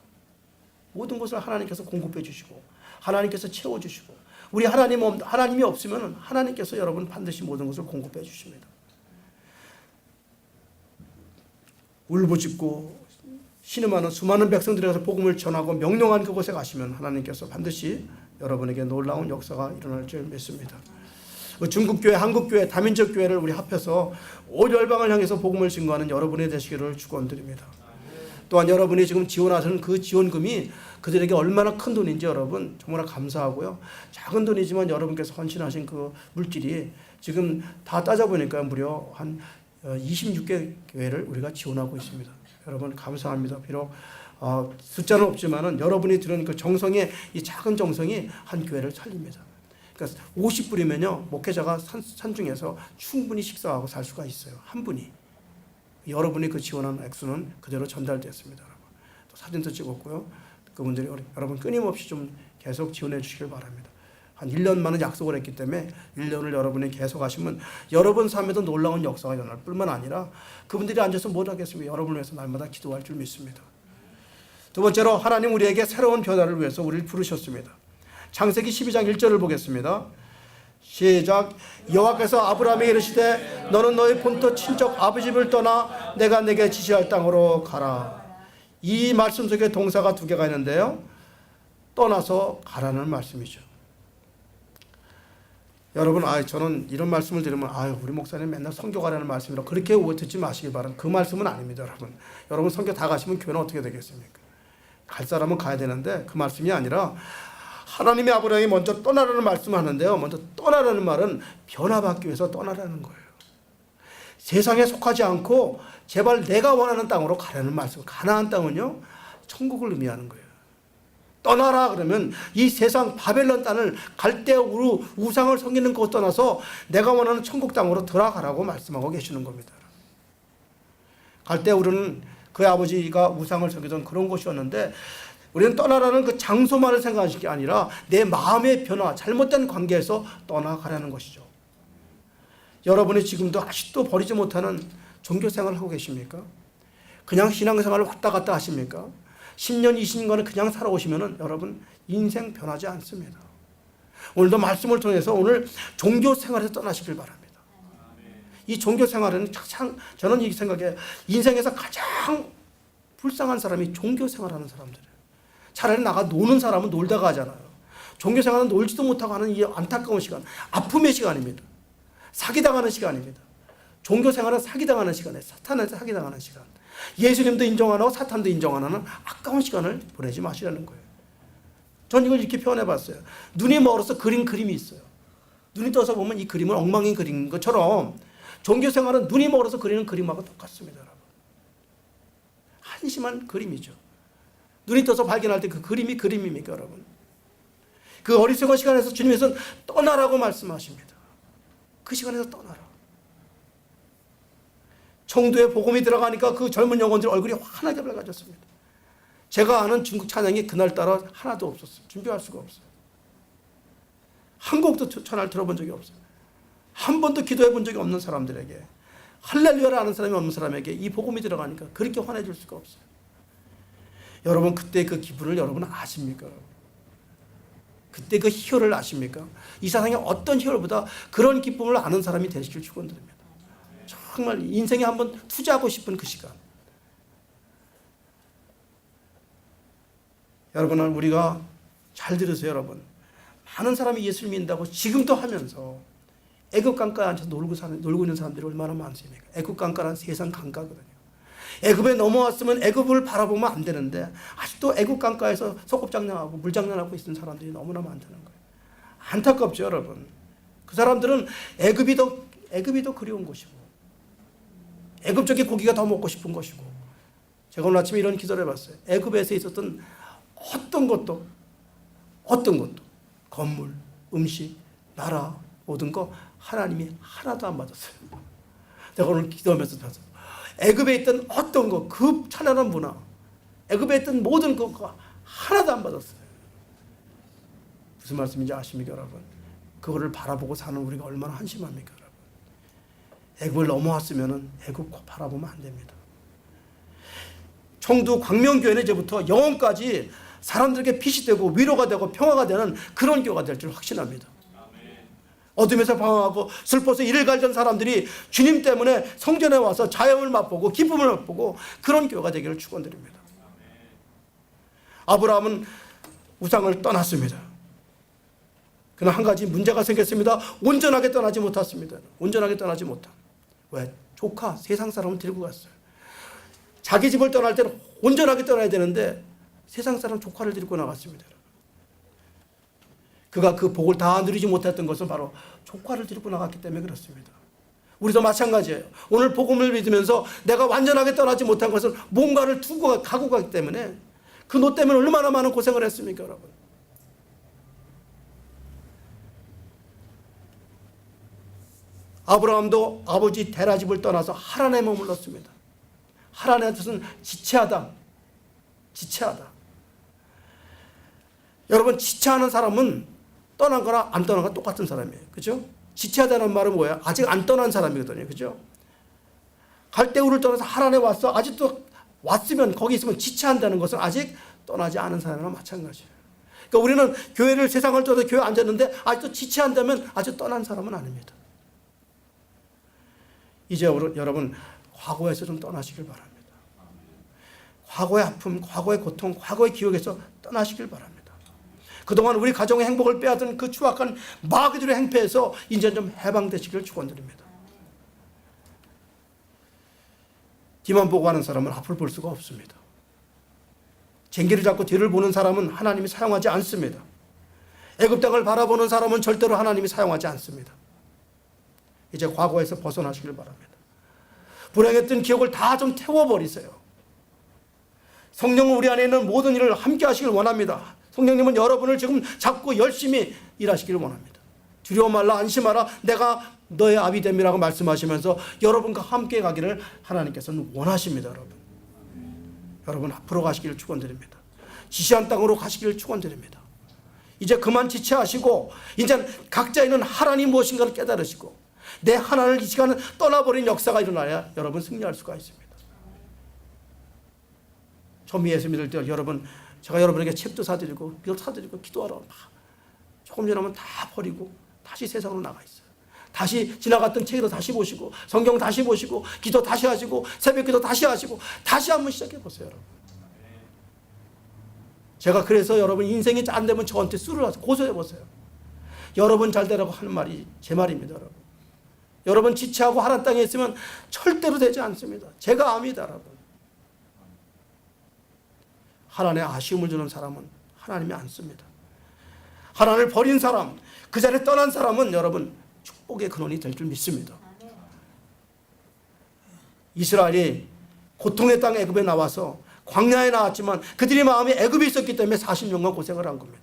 모든 것을 하나님께서 공급해 주시고 하나님께서 채워주시고, 우리 하나님이 없으면 하나님께서 여러분 반드시 모든 것을 공급해 주십니다. 울부짖고 신음하는 수많은 백성들에게서 복음을 전하고 명령한 그곳에 가시면 하나님께서 반드시 여러분에게 놀라운 역사가 일어날 줄 믿습니다. 중국교회, 한국교회, 다민족 교회를 우리 합해서 온 열방을 향해서 복음을 증거하는 여러분이 되시기를 축원드립니다. 또한 여러분이 지금 지원하시는 그 지원금이 그들에게 얼마나 큰 돈인지 여러분 정말 감사하고요. 작은 돈이지만 여러분께서 헌신하신 그 물질이 지금 다 따져보니까 무려 한 26개 교회를 우리가 지원하고 있습니다. 여러분 감사합니다. 비록 숫자는 없지만은 여러분이 들은 그 정성의, 이 작은 정성이 한 교회를 살립니다. 그러니까 50불이면요 목회자가 산중에서 충분히 식사하고 살 수가 있어요. 한 분이. 여러분이 그 지원한 액수는 그대로 전달됐습니다. 여러분. 또 사진도 찍었고요. 그분들이 여러분 끊임없이 좀 계속 지원해 주시길 바랍니다. 한 1년만은 약속을 했기 때문에 1년을 여러분이 계속 하시면 여러분 삶에도 놀라운 역사가 일어날 뿐만 아니라 그분들이 앉아서 못 하겠습니까? 여러분을 위해서 날마다 기도할 줄 믿습니다. 두 번째로 하나님 우리에게 새로운 변화를 위해서 우리를 부르셨습니다. 창세기 12장 1절을 보겠습니다. 시작. 여호와께서 아브라함에게 이르시되 너는 너의 본토 친척 아버지 집을 떠나 내가 내게 지시할 땅으로 가라. 이 말씀 속에 동사가 두 개가 있는데요. 떠나서 가라는 말씀이죠. 여러분, 저는 이런 말씀을 들으면 우리 목사님 맨날 선교 가라는 말씀이라 그렇게 듣지 마시기 바랍니다. 그 말씀은 아닙니다. 여러분 선교 다 가시면 교회는 어떻게 되겠습니까? 갈 사람은 가야 되는데 그 말씀이 아니라 하나님의 아브라함이 먼저 떠나라는 말씀을 하는데요. 먼저 떠나라는 말은 변화받기 위해서 떠나라는 거예요. 세상에 속하지 않고 제발 내가 원하는 땅으로 가라는 말씀. 가나안 땅은요 천국을 의미하는 거예요. 떠나라 그러면 이 세상 바벨론 땅을 갈대우로 우상을 섬기는 것 떠나서 내가 원하는 천국 땅으로 들어가라고 말씀하고 계시는 겁니다. 갈대우르는 그의 아버지가 우상을 섬기던 그런 곳이었는데 우리는 떠나라는 그 장소만을 생각하는 게 아니라 내 마음의 변화, 잘못된 관계에서 떠나가라는 것이죠. 여러분이 지금도 아직도 버리지 못하는 종교생활을 하고 계십니까? 그냥 신앙생활을 왔다 갔다 하십니까? 10년, 20년을 그냥 살아오시면 여러분 인생 변하지 않습니다. 오늘도 말씀을 통해서 오늘 종교생활에서 떠나시길 바랍니다. 이 종교생활은 저는 이 생각에 인생에서 가장 불쌍한 사람이 종교생활하는 사람들이에요. 차라리 나가 노는 사람은 놀다가 하잖아요. 종교생활은 놀지도 못하고 하는 이 안타까운 시간, 아픔의 시간입니다. 사기당하는 시간입니다. 종교생활은 사기당하는 시간이에요. 사탄한테 사기당하는 시간. 예수님도 인정 안 하고 사탄도 인정 안 하는 아까운 시간을 보내지 마시라는 거예요. 전 이걸 이렇게 표현해 봤어요. 눈이 멀어서 그린 그림이 있어요. 눈이 떠서 보면 이 그림은 엉망이 그린 것처럼 종교생활은 눈이 멀어서 그리는 그림하고 똑같습니다. 여러분. 한심한 그림이죠. 눈이 떠서 발견할 때 그 그림이 그림입니까 여러분? 그 어리석은 시간에서 주님께서는 떠나라고 말씀하십니다. 그 시간에서 떠나라. 청두에 복음이 들어가니까 그 젊은 영혼들 얼굴이 환하게 밝아졌습니다. 제가 아는 중국 찬양이 그날따라 하나도 없었어요. 준비할 수가 없어요. 한 곡도 찬양을 들어본 적이 없어요. 한 번도 기도해 본 적이 없는 사람들에게, 할렐루야를 아는 사람이 없는 사람에게 이 복음이 들어가니까 그렇게 환해질 수가 없어요. 여러분 그때 그 기분을 여러분 아십니까? 그때 그 희열을 아십니까? 이 세상에 어떤 희열보다 그런 기쁨을 아는 사람이 되시길 축원드립니다. 정말 인생에 한번 투자하고 싶은 그 시간. 여러분 우리가 잘 들으세요. 여러분 많은 사람이 예수를 믿는다고 지금도 하면서 애굽 강가에 앉아서 놀고 있는 사람들이 얼마나 많습니까? 애굽 강가는 세상 강가거든요. 애굽에 넘어왔으면 애굽을 바라보면 안 되는데 아직도 애굽 강가에서 소꿉장난하고 물장난하고 있는 사람들이 너무나 많다는 거예요. 안타깝죠 여러분. 그 사람들은 애굽이 더 그리운 곳이고 애굽 쪽의 고기가 더 먹고 싶은 것이고, 제가 오늘 아침에 이런 기도를 해봤어요. 애굽에서 있었던 어떤 것도 건물, 음식, 나라 모든 거 하나님이 하나도 안 받았어요. 제가 오늘 기도하면서 봤어요. 애굽에 있던 어떤 것, 그 찬란한 문화, 애굽에 있던 모든 것과 하나도 안 받았어요. 무슨 말씀인지 아십니까 여러분? 그거를 바라보고 사는 우리가 얼마나 한심합니까 여러분? 애굽을 넘어왔으면 애굽 바라보면 안 됩니다. 청두 광명교회는 이제부터 영혼까지 사람들에게 빛이 되고 위로가 되고 평화가 되는 그런 교회가 될 줄 확신합니다. 어둠에서 방황하고 슬퍼서 이를 갈던 사람들이 주님 때문에 성전에 와서 자영을 맛보고 기쁨을 맛보고 그런 교회가 되기를 축원드립니다. 아브라함은 우상을 떠났습니다. 그러나 한 가지 문제가 생겼습니다. 온전하게 떠나지 못했습니다. 온전하게 떠나지 못한. 왜? 조카, 세상 사람은 들고 갔어요. 자기 집을 떠날 때는 온전하게 떠나야 되는데 세상 사람 조카를 들고 나갔습니다. 그가 그 복을 다 누리지 못했던 것은 바로 조카를 들고 나갔기 때문에 그렇습니다. 우리도 마찬가지예요. 오늘 복음을 믿으면서 내가 완전하게 떠나지 못한 것은 뭔가를 두고 가고 가기 때문에 그 노 때문에 얼마나 많은 고생을 했습니까 여러분? 아브라함도 아버지 데라 집을 떠나서 하란에 머물렀습니다. 하란의 뜻은 지체하다. 지체하다. 여러분, 지체하는 사람은 떠난 거나 안 떠난 거나 똑같은 사람이에요. 그죠? 지체하다는 말은 뭐예요? 아직 안 떠난 사람이거든요. 그죠? 갈대우를 떠나서 하란에 왔어. 아직도 왔으면, 거기 있으면 지체한다는 것은 아직 떠나지 않은 사람이랑 마찬가지예요. 그러니까 우리는 교회를, 세상을 떠나서 교회에 앉았는데 아직도 지체한다면 아직 떠난 사람은 아닙니다. 이제 여러분, 과거에서 좀 떠나시길 바랍니다. 과거의 아픔, 과거의 고통, 과거의 기억에서 떠나시길 바랍니다. 그동안 우리 가정의 행복을 빼앗은 그 추악한 마귀들의 행패에서 이제 좀 해방되시길 축원드립니다. 뒤만 보고 하는 사람은 앞을 볼 수가 없습니다. 쟁기를 잡고 뒤를 보는 사람은 하나님이 사용하지 않습니다. 애굽 땅을 바라보는 사람은 절대로 하나님이 사용하지 않습니다. 이제 과거에서 벗어나시길 바랍니다. 불행했던 기억을 다 좀 태워버리세요. 성령은 우리 안에 있는 모든 일을 함께 하시길 원합니다. 성령님은 여러분을 지금 잡고 열심히 일하시기를 원합니다. 두려워 말라, 안심하라, 내가 너의 아비 됨이라고 말씀하시면서 여러분과 함께 가기를 하나님께서는 원하십니다. 여러분 앞으로 가시기를 축원드립니다. 지시한 땅으로 가시기를 축원드립니다. 이제 그만 지체하시고 이제 각자 있는 하나님 무엇인가를 깨달으시고 내 하나를 이 시간은 떠나버린 역사가 일어나야 여러분 승리할 수가 있습니다. 처음 예수 믿을 때 여러분, 제가 여러분에게 책도 사드리고 몇 사드리고 기도하러 막 조금 지나면 다 버리고 다시 세상으로 나가 있어요. 다시 지나갔던 책도 다시 보시고 성경 다시 보시고 기도 다시 하시고 새벽 기도 다시 하시고 다시 한번 시작해 보세요. 여러분. 제가 그래서 여러분 인생이 안 되면 저한테 술을 와서 고소해 보세요. 여러분 잘 되라고 하는 말이 제 말입니다. 여러분. 여러분 지체하고 하란 땅에 있으면 절대로 되지 않습니다. 제가 압니다. 여러분. 하나님의 아쉬움을 주는 사람은 하나님이 안 씁니다. 하나님을 버린 사람, 그 자리에 떠난 사람은 여러분 축복의 근원이 될 줄 믿습니다. 이스라엘이 고통의 땅 애굽에 나와서 광야에 나왔지만 그들의 마음에 애굽에 있었기 때문에 40년간 고생을 한 겁니다.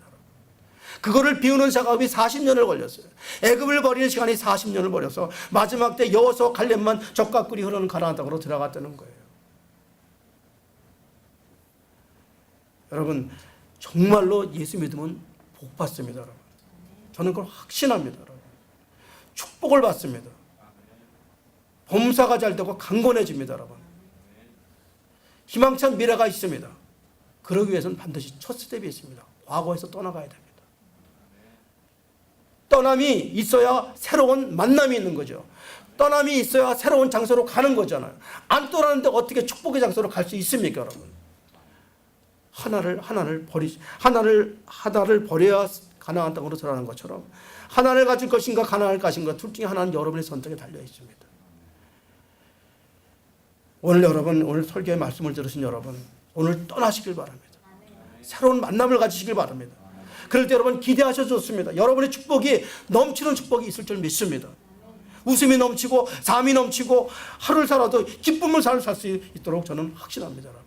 그거를 비우는 작업이 40년을 걸렸어요. 애굽을 버리는 시간이 40년을 걸려서 마지막 때 여호수아 갈렙만 젖과 꿀이 흐르는 가나안 땅으로 들어갔다는 거예요. 여러분 정말로 예수 믿으면 복 받습니다. 여러분. 저는 그걸 확신합니다. 여러분. 축복을 받습니다. 범사가 잘 되고 강건해집니다. 여러분. 희망찬 미래가 있습니다. 그러기 위해서는 반드시 첫 스텝이 있습니다. 과거에서 떠나가야 됩니다. 떠남이 있어야 새로운 만남이 있는 거죠. 떠남이 있어야 새로운 장소로 가는 거잖아요. 안 떠나는데 어떻게 축복의 장소로 갈 수 있습니까, 여러분? 하나를 버려야 가나안 땅으로 들어가는 것처럼 하나를 가질 것인가 가나안을 가진가 둘 중에 하나는 여러분의 선택에 달려 있습니다. 오늘 설교의 말씀을 들으신 여러분, 오늘 떠나시길 바랍니다. 새로운 만남을 가지시길 바랍니다. 그럴 때 여러분 기대하셔도 좋습니다. 여러분의 축복이 넘치는 축복이 있을 줄 믿습니다. 웃음이 넘치고 삶이 넘치고 하루를 살아도 기쁨을 살 수 있도록 저는 확신합니다. 여러분.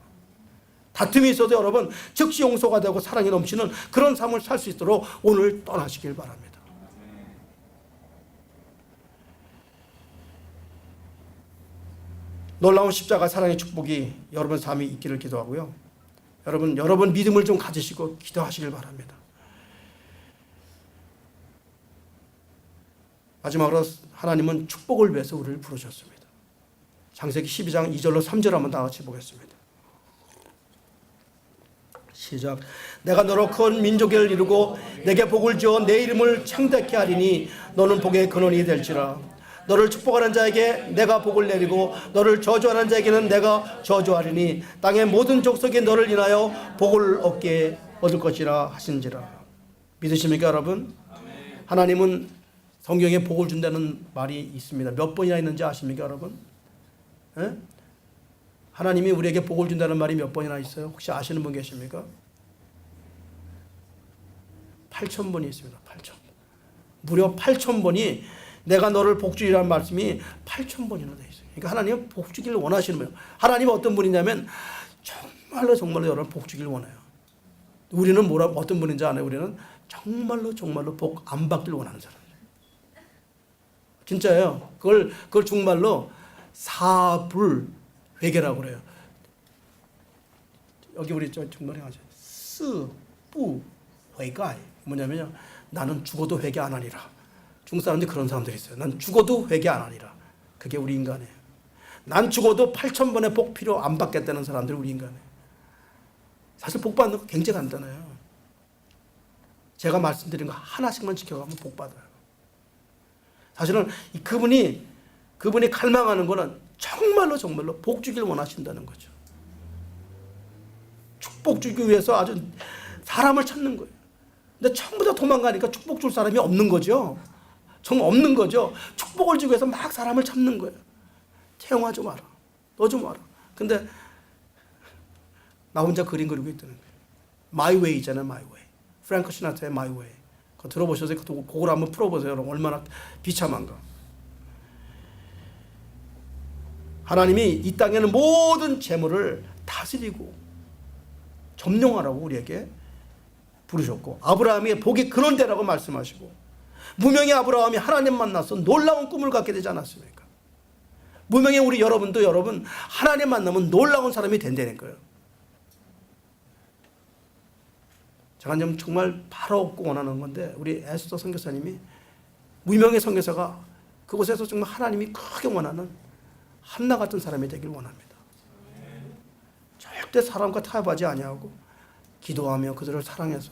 다툼이 있어도 여러분 즉시 용서가 되고 사랑이 넘치는 그런 삶을 살 수 있도록 오늘 떠나시길 바랍니다. 놀라운 십자가 사랑의 축복이 여러분 삶에 있기를 기도하고요. 여러분 믿음을 좀 가지시고 기도하시길 바랍니다. 마지막으로 하나님은 축복을 위해서 우리를 부르셨습니다. 창세기 12장 2절로 3절 한번 다 같이 보겠습니다. 시작. 내가 너로 큰 민족을 이루고 내게 복을 주어 내 이름을 창대케 하리니 너는 복의 근원이 될지라. 너를 축복하는 자에게 내가 복을 내리고 너를 저주하는 자에게는 내가 저주하리니 땅의 모든 족속이 너를 인하여 복을 얻을 것이라 하신지라. 믿으십니까 여러분? 하나님은 성경에 복을 준다는 말이 있습니다. 몇 번이나 있는지 아십니까 여러분? 에? 하나님이 우리에게 복을 준다는 말이 몇 번이나 있어요? 혹시 아시는 분 계십니까? 8,000번이 있습니다. 8,000번. 무려 8,000번이 내가 너를 복주리라는 말씀이 8,000번이나 되어 있어요. 그러니까 하나님은 복주기를 원하시는 거예요. 하나님은 어떤 분이냐면 정말로 여러분 복주기를 원해요. 우리는 어떤 분인지 아나요? 우리는 정말로 복 안 받기를 원하는 사람이에요. 진짜예요. 그걸 중말로 사불회계라고 그래요. 여기 우리 중말에 하죠. 스부회가 뭐냐면요. 나는 죽어도 회개 안 하리라. 중국 사람들이 그런 사람들이 있어요. 난 죽어도 회개 안 하리라. 그게 우리 인간이에요. 난 죽어도 8,000번의 복 필요 안 받겠다는 사람들이 우리 인간이에요. 사실 복 받는 거 굉장히 간단해요. 제가 말씀드린 거 하나씩만 지켜가면 복 받아요. 사실은 그분이 갈망하는 거는 정말로 복 주길 원하신다는 거죠. 축복 주기 위해서 아주 사람을 찾는 거예요. 근데 전부 다 도망가니까 축복 줄 사람이 없는 거죠. 정말 없는 거죠. 축복을 주기 위해서 막 사람을 찾는 거예요. 태영아 좀 와라. 너 좀 와라. 근데 나 혼자 그림 그리고 있다는 거예요. My Way잖아요. My Way. 프랭크 시나트라의 My Way. 그거 들어보셔서 그걸 한번 풀어보세요. 여러분. 얼마나 비참한가. 하나님이 이 땅에는 모든 재물을 다스리고 점령하라고 우리에게 부르셨고, 아브라함이 복이 근원되라고 말씀하시고, 무명의 아브라함이 하나님 만나서 놀라운 꿈을 갖게 되지 않았습니까? 무명의 우리 여러분도 여러분 하나님 만나면 놀라운 사람이 된다는 거예요. 제가 정말 바로 얻고 원하는 건데, 우리 에스더 선교사님이 무명의 선교사가 그곳에서 정말 하나님이 크게 원하는 한나 같은 사람이 되길 원합니다. 절대 사람과 타협하지 아니하고 기도하며 그들을 사랑해서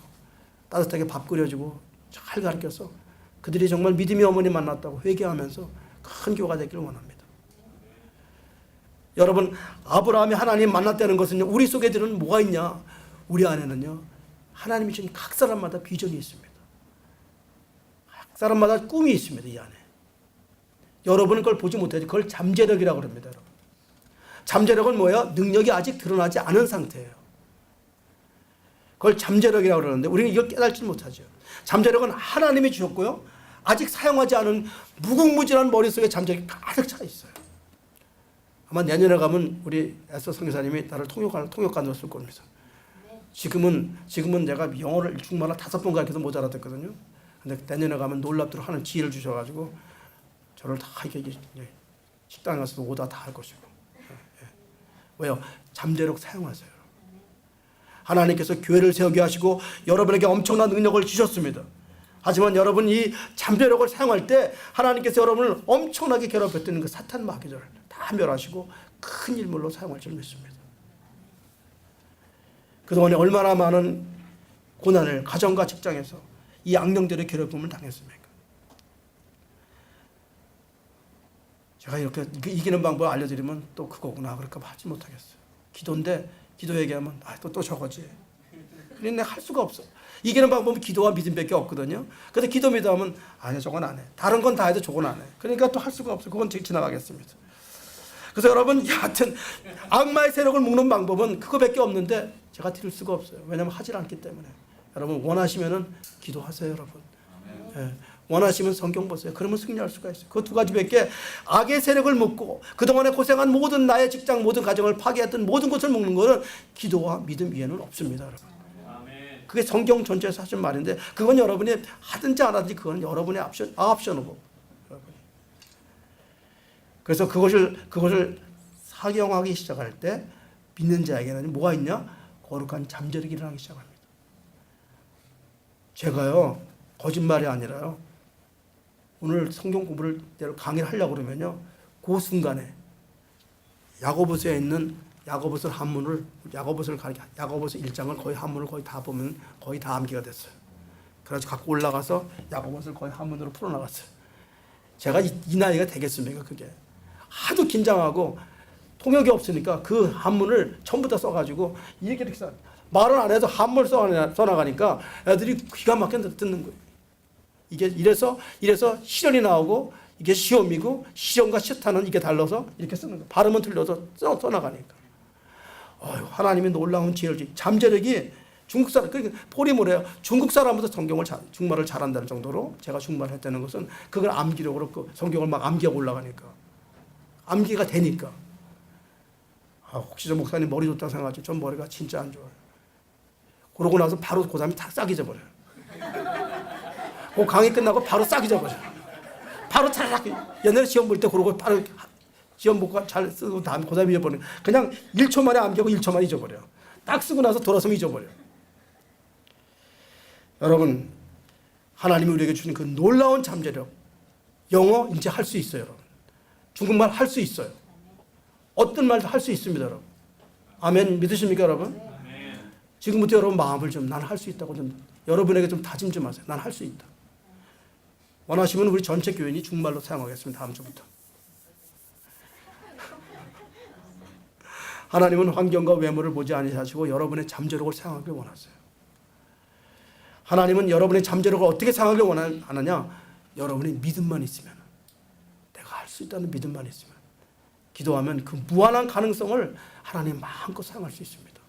따뜻하게 밥 끓여주고 잘 가르쳐서 그들이 정말 믿음의 어머니 만났다고 회개하면서 큰 교회가 되기를 원합니다. 여러분, 아브라함이 하나님 만났다는 것은요, 우리 속에 들은 뭐가 있냐? 우리 안에는요, 하나님이 주신 각 사람마다 비전이 있습니다. 각 사람마다 꿈이 있습니다. 이 안에. 여러분은 그걸 보지 못해요. 그걸 잠재력이라고 합니다. 여러분. 잠재력은 뭐예요? 능력이 아직 드러나지 않은 상태예요. 그걸 잠재력이라고 그러는데 우리는 이걸 깨달지 못하죠. 잠재력은 하나님이 주셨고요, 아직 사용하지 않은 무궁무진한 머릿속에 잠재력이 가득 차 있어요. 아마 내년에 가면 우리 에스더 선교사님이 나를 통역관으로 쓸 겁니다. 지금은 내가 영어를 중국말을 5번 가르쳐서 못 알아듣거든요. 근데 내년에 가면 놀랍도록 하는 지혜를 주셔가지고 저를 다 이렇게 식당에 가서 오다 다 할 것이고. 왜요? 잠재력 사용하세요. 하나님께서 교회를 세우게 하시고 여러분에게 엄청난 능력을 주셨습니다. 하지만 여러분 이 잠재력을 사용할 때 하나님께서 여러분을 엄청나게 괴롭혔던 그 사탄 마귀를 다 멸하시고 큰 일물로 사용할 줄 믿습니다. 그동안에 얼마나 많은 고난을 가정과 직장에서 이 악령들의 괴롭힘을 당했습니까? 제가 이렇게 이기는 방법을 알려드리면 또 그거구나 그럴까 봐 하지 못하겠어요. 기도인데 기도 얘기하면 또 저거지. 그런데 할 수가 없어. 이기는 방법은 기도와 믿음밖에 없거든요. 근데 기도 믿음하면 아니야 저건 안 해. 다른 건 다 해도 저건 안 해. 그러니까 또 할 수가 없어. 그건 지나가겠습니다. 그래서 여러분 여하튼 악마의 세력을 묶는 방법은 그거밖에 없는데 제가 드릴 수가 없어요. 왜냐하면 하질 않기 때문에. 여러분 원하시면은 기도하세요 여러분. 예. 원하시면 성경 보세요. 그러면 승리할 수가 있어요. 그 두 가지밖에 악의 세력을 묶고 그동안에 고생한 모든 나의 직장 모든 가정을 파괴했던 모든 것을 묶는 것은 기도와 믿음 위에는 없습니다. 여러분. 그게 성경 전체에서 하신 말인데 그건 여러분이 하든지 안 하든지 그건 여러분의 옵션이고. 그래서 그것을 사경하기 시작할 때 믿는 자에게는 뭐가 있냐? 거룩한 잠재력이 일어나기 시작합니다. 제가요 거짓말이 아니라요 오늘 성경 공부를 강의를 하려고 그러면요 그 순간에 야고보서에 있는 야고보서 한문을 야고보서 1장을 거의 한문을 거의 다 보면 거의 다 암기가 됐어요. 그래서 갖고 올라가서 야고보서를 거의 한문으로 풀어나갔어요. 제가 이 나이가 되겠습니까? 그게 하도 긴장하고 통역이 없으니까 그 한문을 전부 다 써가지고 이렇게 써 말은 안 해도 한문을 써나가니까 애들이 귀가 막혀 듣는 거예요. 이게 이래서 시련이 나오고 이게 시험이고 시험과 시타는 이게 달라서 이렇게 쓰는 거예요. 발음은 틀려서 써나가니까. 하나님의 놀라운 지혜를 잠재력이 중국 사람 폴이 뭐래요? 중국 사람보다 중국말을 잘한다는 정도로 제가 중국말을 했다는 것은 그걸 암기력으로 그렇고 성경을 막 암기하고 올라가니까 암기가 되니까. 혹시 저 목사님 머리 좋다고 생각하지? 전 머리가 진짜 안 좋아요. 그러고 나서 바로 그 다음에 다 싹이 져버려요. 그 강의 끝나고 바로 싹이 져버려요. 바로 차라락 옛날에 시험 볼 때 그러고 바로 시험 보고 잘 쓰고 다음 고사에 잊어버려. 그냥 1초 만에 암기하고 1초 만에 잊어버려. 딱 쓰고 나서 돌아서면 잊어버려. 여러분, 하나님이 우리에게 주는 그 놀라운 잠재력, 영어 이제 할 수 있어요, 여러분. 중국말 할 수 있어요. 어떤 말도 할 수 있습니다, 여러분. 아멘. 믿으십니까, 여러분? 지금부터 여러분 마음을 좀 나는 할 수 있다고 좀 여러분에게 좀 다짐 좀 하세요. 난 할 수 있다. 원하시면 우리 전체 교인이 중국말로 사용하겠습니다. 다음 주부터. 하나님은 환경과 외모를 보지 아니하시고 여러분의 잠재력을 사용하길 원하세요. 하나님은 여러분의 잠재력을 어떻게 사용하길 원하느냐? 여러분의 믿음만 있으면, 내가 할 수 있다는 믿음만 있으면, 기도하면 그 무한한 가능성을 하나님 마음껏 사용할 수 있습니다.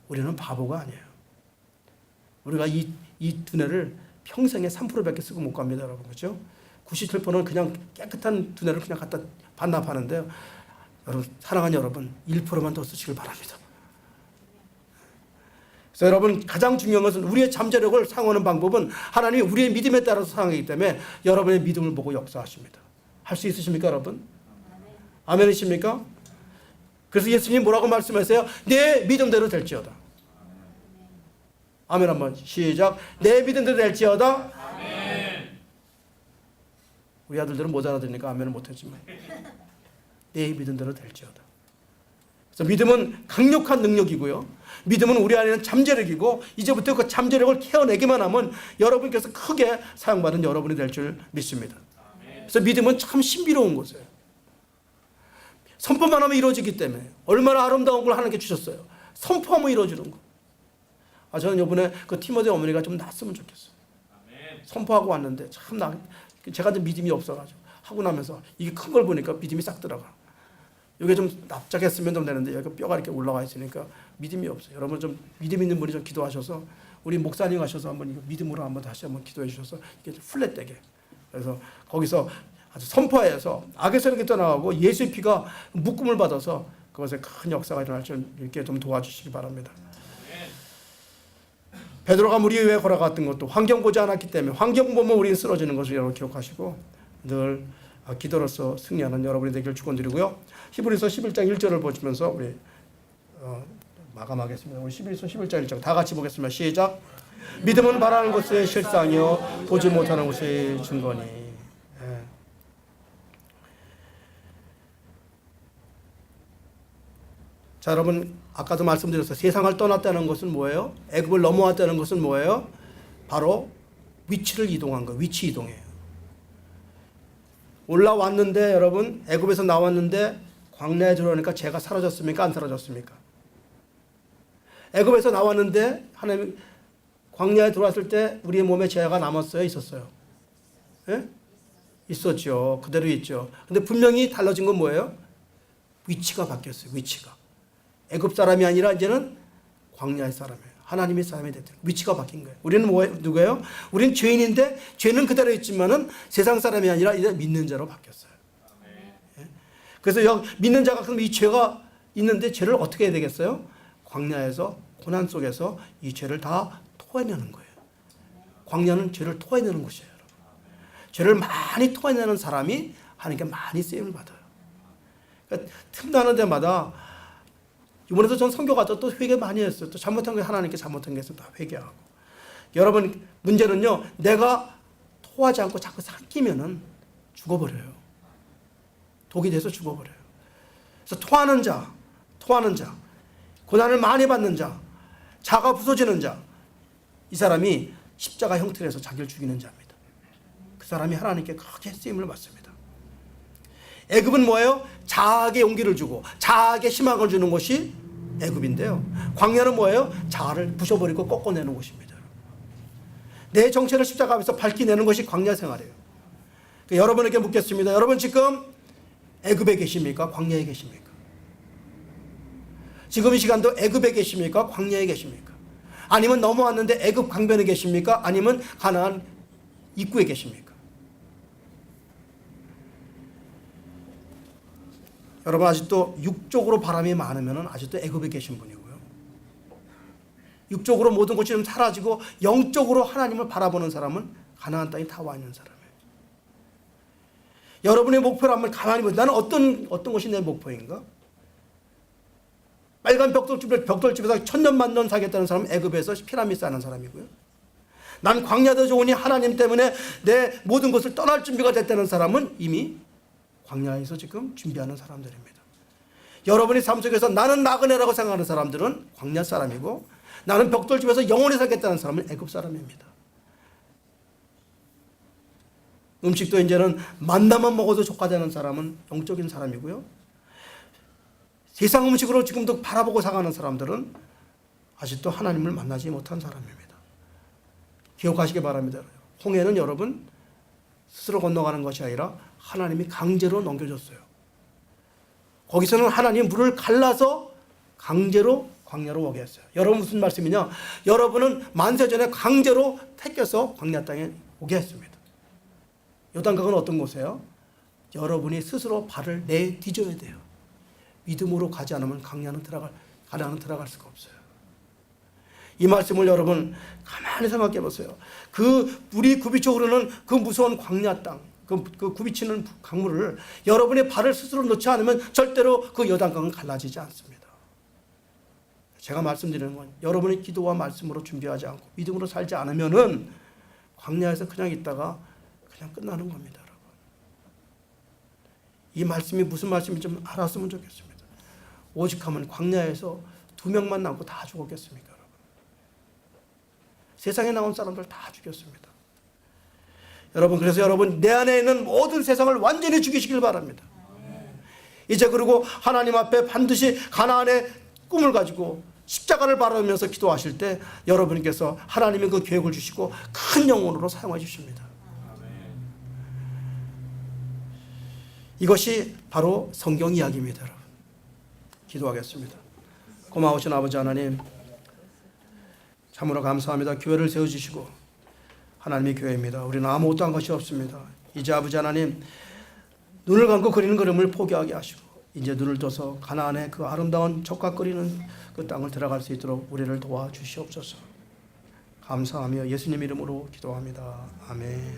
우리는 바보가 아니에요. 우리가 이 두뇌를 평생에 3%밖에 쓰고 못 갑니다, 여러분. 그렇죠? 97%는 그냥 깨끗한 두뇌를 그냥 갖다 반납하는데요. 여러분, 사랑하는 여러분, 1%만 더 쓰시길 바랍니다. 그래서 여러분, 가장 중요한 것은 우리의 잠재력을 사용하는 방법은 하나님이 우리의 믿음에 따라서 사용하기 때문에 여러분의 믿음을 보고 역사하십니다. 할 수 있으십니까, 여러분? 아멘이십니까? 그래서 예수님이 뭐라고 말씀하세요? 내 믿음대로 될지어다. 아멘 한번 시작. 내 믿음대로 될지어다. 아멘. 우리 아들들은 못 알아들으니까 아멘을 못했지만 내 믿음대로 될지어다. 그래서 믿음은 강력한 능력이고요. 믿음은 우리 안에는 잠재력이고 이제부터 그 잠재력을 캐어내기만 하면 여러분께서 크게 사용받은 여러분이 될 줄 믿습니다. 그래서 믿음은 참 신비로운 것이에요. 선포만 하면 이루어지기 때문에 얼마나 아름다운 걸 하나님께 주셨어요. 선포하면 이루어지는 거. 저는 이번에 그 티모데 어머니가 좀 낫으면 좋겠어요. 선포하고 왔는데 참 제가 좀 믿음이 없어가지고 하고 나면서 이게 큰 걸 보니까 믿음이 싹 들어가. 이게 좀 납작했으면 좀 되는데 여기 뼈가 이렇게 올라가 있으니까 믿음이 없어요. 여러분 좀 믿음 있는 분이 좀 기도하셔서 우리 목사님 하셔서 한번 이거 믿음으로 한번 다시 한번 기도해 주셔서 이게 플랫되게. 그래서 거기서 아주 선포해서 악의 세력이 떠나가고 예수의 피가 묶음을 받아서 그것에 큰 역사가 일어날 줄 이렇게 좀 도와주시기 바랍니다. 베드로가 물 위에 걸어갔던 것도 환경 보지 않았기 때문에 환경 보면 우리는 쓰러지는 것을 여러분 기억하시고 늘 기도로서 승리하는 여러분이 되기를 축원드리고요. 히브리서 11장 1절을 보시면서 우리 마감하겠습니다. 우리 히브리서 11장 1절 다 같이 보겠습니다. 시작. 믿음은 바라는 것의 실상이요 보지 못하는 것의 증거니. 자, 여러분 아까도 말씀드렸어요. 세상을 떠났다는 것은 뭐예요? 애굽을 넘어왔다는 것은 뭐예요? 바로 위치를 이동한 거예요. 위치 이동이에요. 올라왔는데 여러분 애굽에서 나왔는데 광야에 들어오니까 죄가 사라졌습니까? 안 사라졌습니까? 애굽에서 나왔는데 하나님 광야에 들어왔을 때 우리의 몸에 죄가 남았어요? 있었어요? 예? 있었죠. 그대로 있죠. 근데 분명히 달라진 건 뭐예요? 위치가 바뀌었어요. 위치가. 애굽 사람이 아니라 이제는 광야의 사람이에요. 하나님의 사람이 됐대요. 위치가 바뀐 거예요. 우리는 누구예요? 우리는 죄인인데 죄는 그대로 있지만은 세상 사람이 아니라 이제 믿는 자로 바뀌었어요. 예? 그래서 믿는 자가 그럼 이 죄가 있는데 죄를 어떻게 해야 되겠어요? 광야에서 고난 속에서 이 죄를 다 토해내는 거예요. 광야는 죄를 토해내는 곳이에요. 여러분. 죄를 많이 토해내는 사람이 하나님께 많이 쓰임을 받아요. 그러니까 틈나는 데마다 이번에도 전 선교 가서 또 회개 많이 했어요. 또 잘못한 게 하나님께 잘못한 게 있어서 다 회개하고. 여러분 문제는요. 내가 토하지 않고 자꾸 삼키면은 죽어버려요. 독이 돼서 죽어버려요. 그래서 토하는 자, 고난을 많이 받는 자, 자가 부서지는 자, 이 사람이 십자가 형태로 해서 자기를 죽이는 자입니다. 그 사람이 하나님께 크게 쓰임을 받습니다. 애굽은 뭐예요? 자아에게 용기를 주고 자아에게 희망을 주는 것이 애굽인데요. 광야는 뭐예요? 자아를 부셔버리고 꺾어내는 곳입니다. 내 정체를 십자가 앞에서 밝히내는 것이 광야 생활이에요. 여러분에게 묻겠습니다. 여러분 지금 애굽에 계십니까? 광야에 계십니까? 지금 이 시간도 애굽에 계십니까? 광야에 계십니까? 아니면 넘어왔는데 애굽 강변에 계십니까? 아니면 가나안 입구에 계십니까? 여러분 아직도 육적으로 바람이 많으면 아직도 애굽에 계신 분이고요. 육적으로 모든 것이 좀 사라지고 영적으로 하나님을 바라보는 사람은 가나안 땅에 다 와 있는 사람이에요. 여러분의 목표를 한번 가만히 보세요. 나는 어떤 것이 내 목표인가? 빨간 벽돌집에서 천년만년 살겠다는 사람은 애굽에서 피라미드 쌓는 사람이고요. 난 광야도 좋으니 하나님 때문에 내 모든 것을 떠날 준비가 됐다는 사람은 이미 광야에서 지금 준비하는 사람들입니다. 여러분이 삶 속에서 나는 나그네라고 생각하는 사람들은 광야 사람이고, 나는 벽돌집에서 영원히 살겠다는 사람은 애굽 사람입니다. 음식도 이제는 만나만 먹어도 족하다는 사람은 영적인 사람이고요. 세상 음식으로 지금도 바라보고 살아가는 사람들은 아직도 하나님을 만나지 못한 사람입니다. 기억하시기 바랍니다. 홍해는 여러분 스스로 건너가는 것이 아니라 하나님이 강제로 넘겨줬어요. 거기서는 하나님이 물을 갈라서 강제로 광야로 오게 했어요. 여러분 무슨 말씀이냐? 여러분은 만세전에 강제로 택겨서 광야 땅에 오게 했습니다. 요단강은 어떤 곳이에요? 여러분이 스스로 발을 내디뎌야 돼요. 믿음으로 가지 않으면 가나안은 들어갈 수가 없어요. 이 말씀을 여러분 가만히 생각해 보세요. 그 물이 굽이쳐 흐르는 그 무서운 광야 땅, 그 굽이치는 강물을 여러분의 발을 스스로 넣지 않으면 절대로 그 요단강은 갈라지지 않습니다. 제가 말씀드리는 건 여러분의 기도와 말씀으로 준비하지 않고 믿음으로 살지 않으면은 광야에서 그냥 있다가 그냥 끝나는 겁니다, 여러분. 이 말씀이 무슨 말씀인지 좀 알았으면 좋겠습니다. 오직하면 광야에서 2명만 남고 다 죽었겠습니까, 여러분? 세상에 나온 사람들 다 죽였습니다. 여러분, 그래서 여러분 내 안에 있는 모든 세상을 완전히 죽이시길 바랍니다. 이제 그리고 하나님 앞에 반드시 가나안의 꿈을 가지고 십자가를 바라보면서 기도하실 때 여러분께서 하나님의 그 계획을 주시고 큰 영혼으로 사용해 주십니다. 이것이 바로 성경 이야기입니다, 여러분. 기도하겠습니다. 고마우신 아버지 하나님, 참으로 감사합니다. 교회를 세워주시고 하나님의 교회입니다. 우리는 아무것도 한 것이 없습니다. 이제 아버지 하나님, 눈을 감고 그리는 그림을 포기하게 하시고 이제 눈을 떠서 가나안의 그 아름다운 적각거리는 그 땅을 들어갈 수 있도록 우리를 도와주시옵소서. 감사하며 예수님 이름으로 기도합니다. 아멘.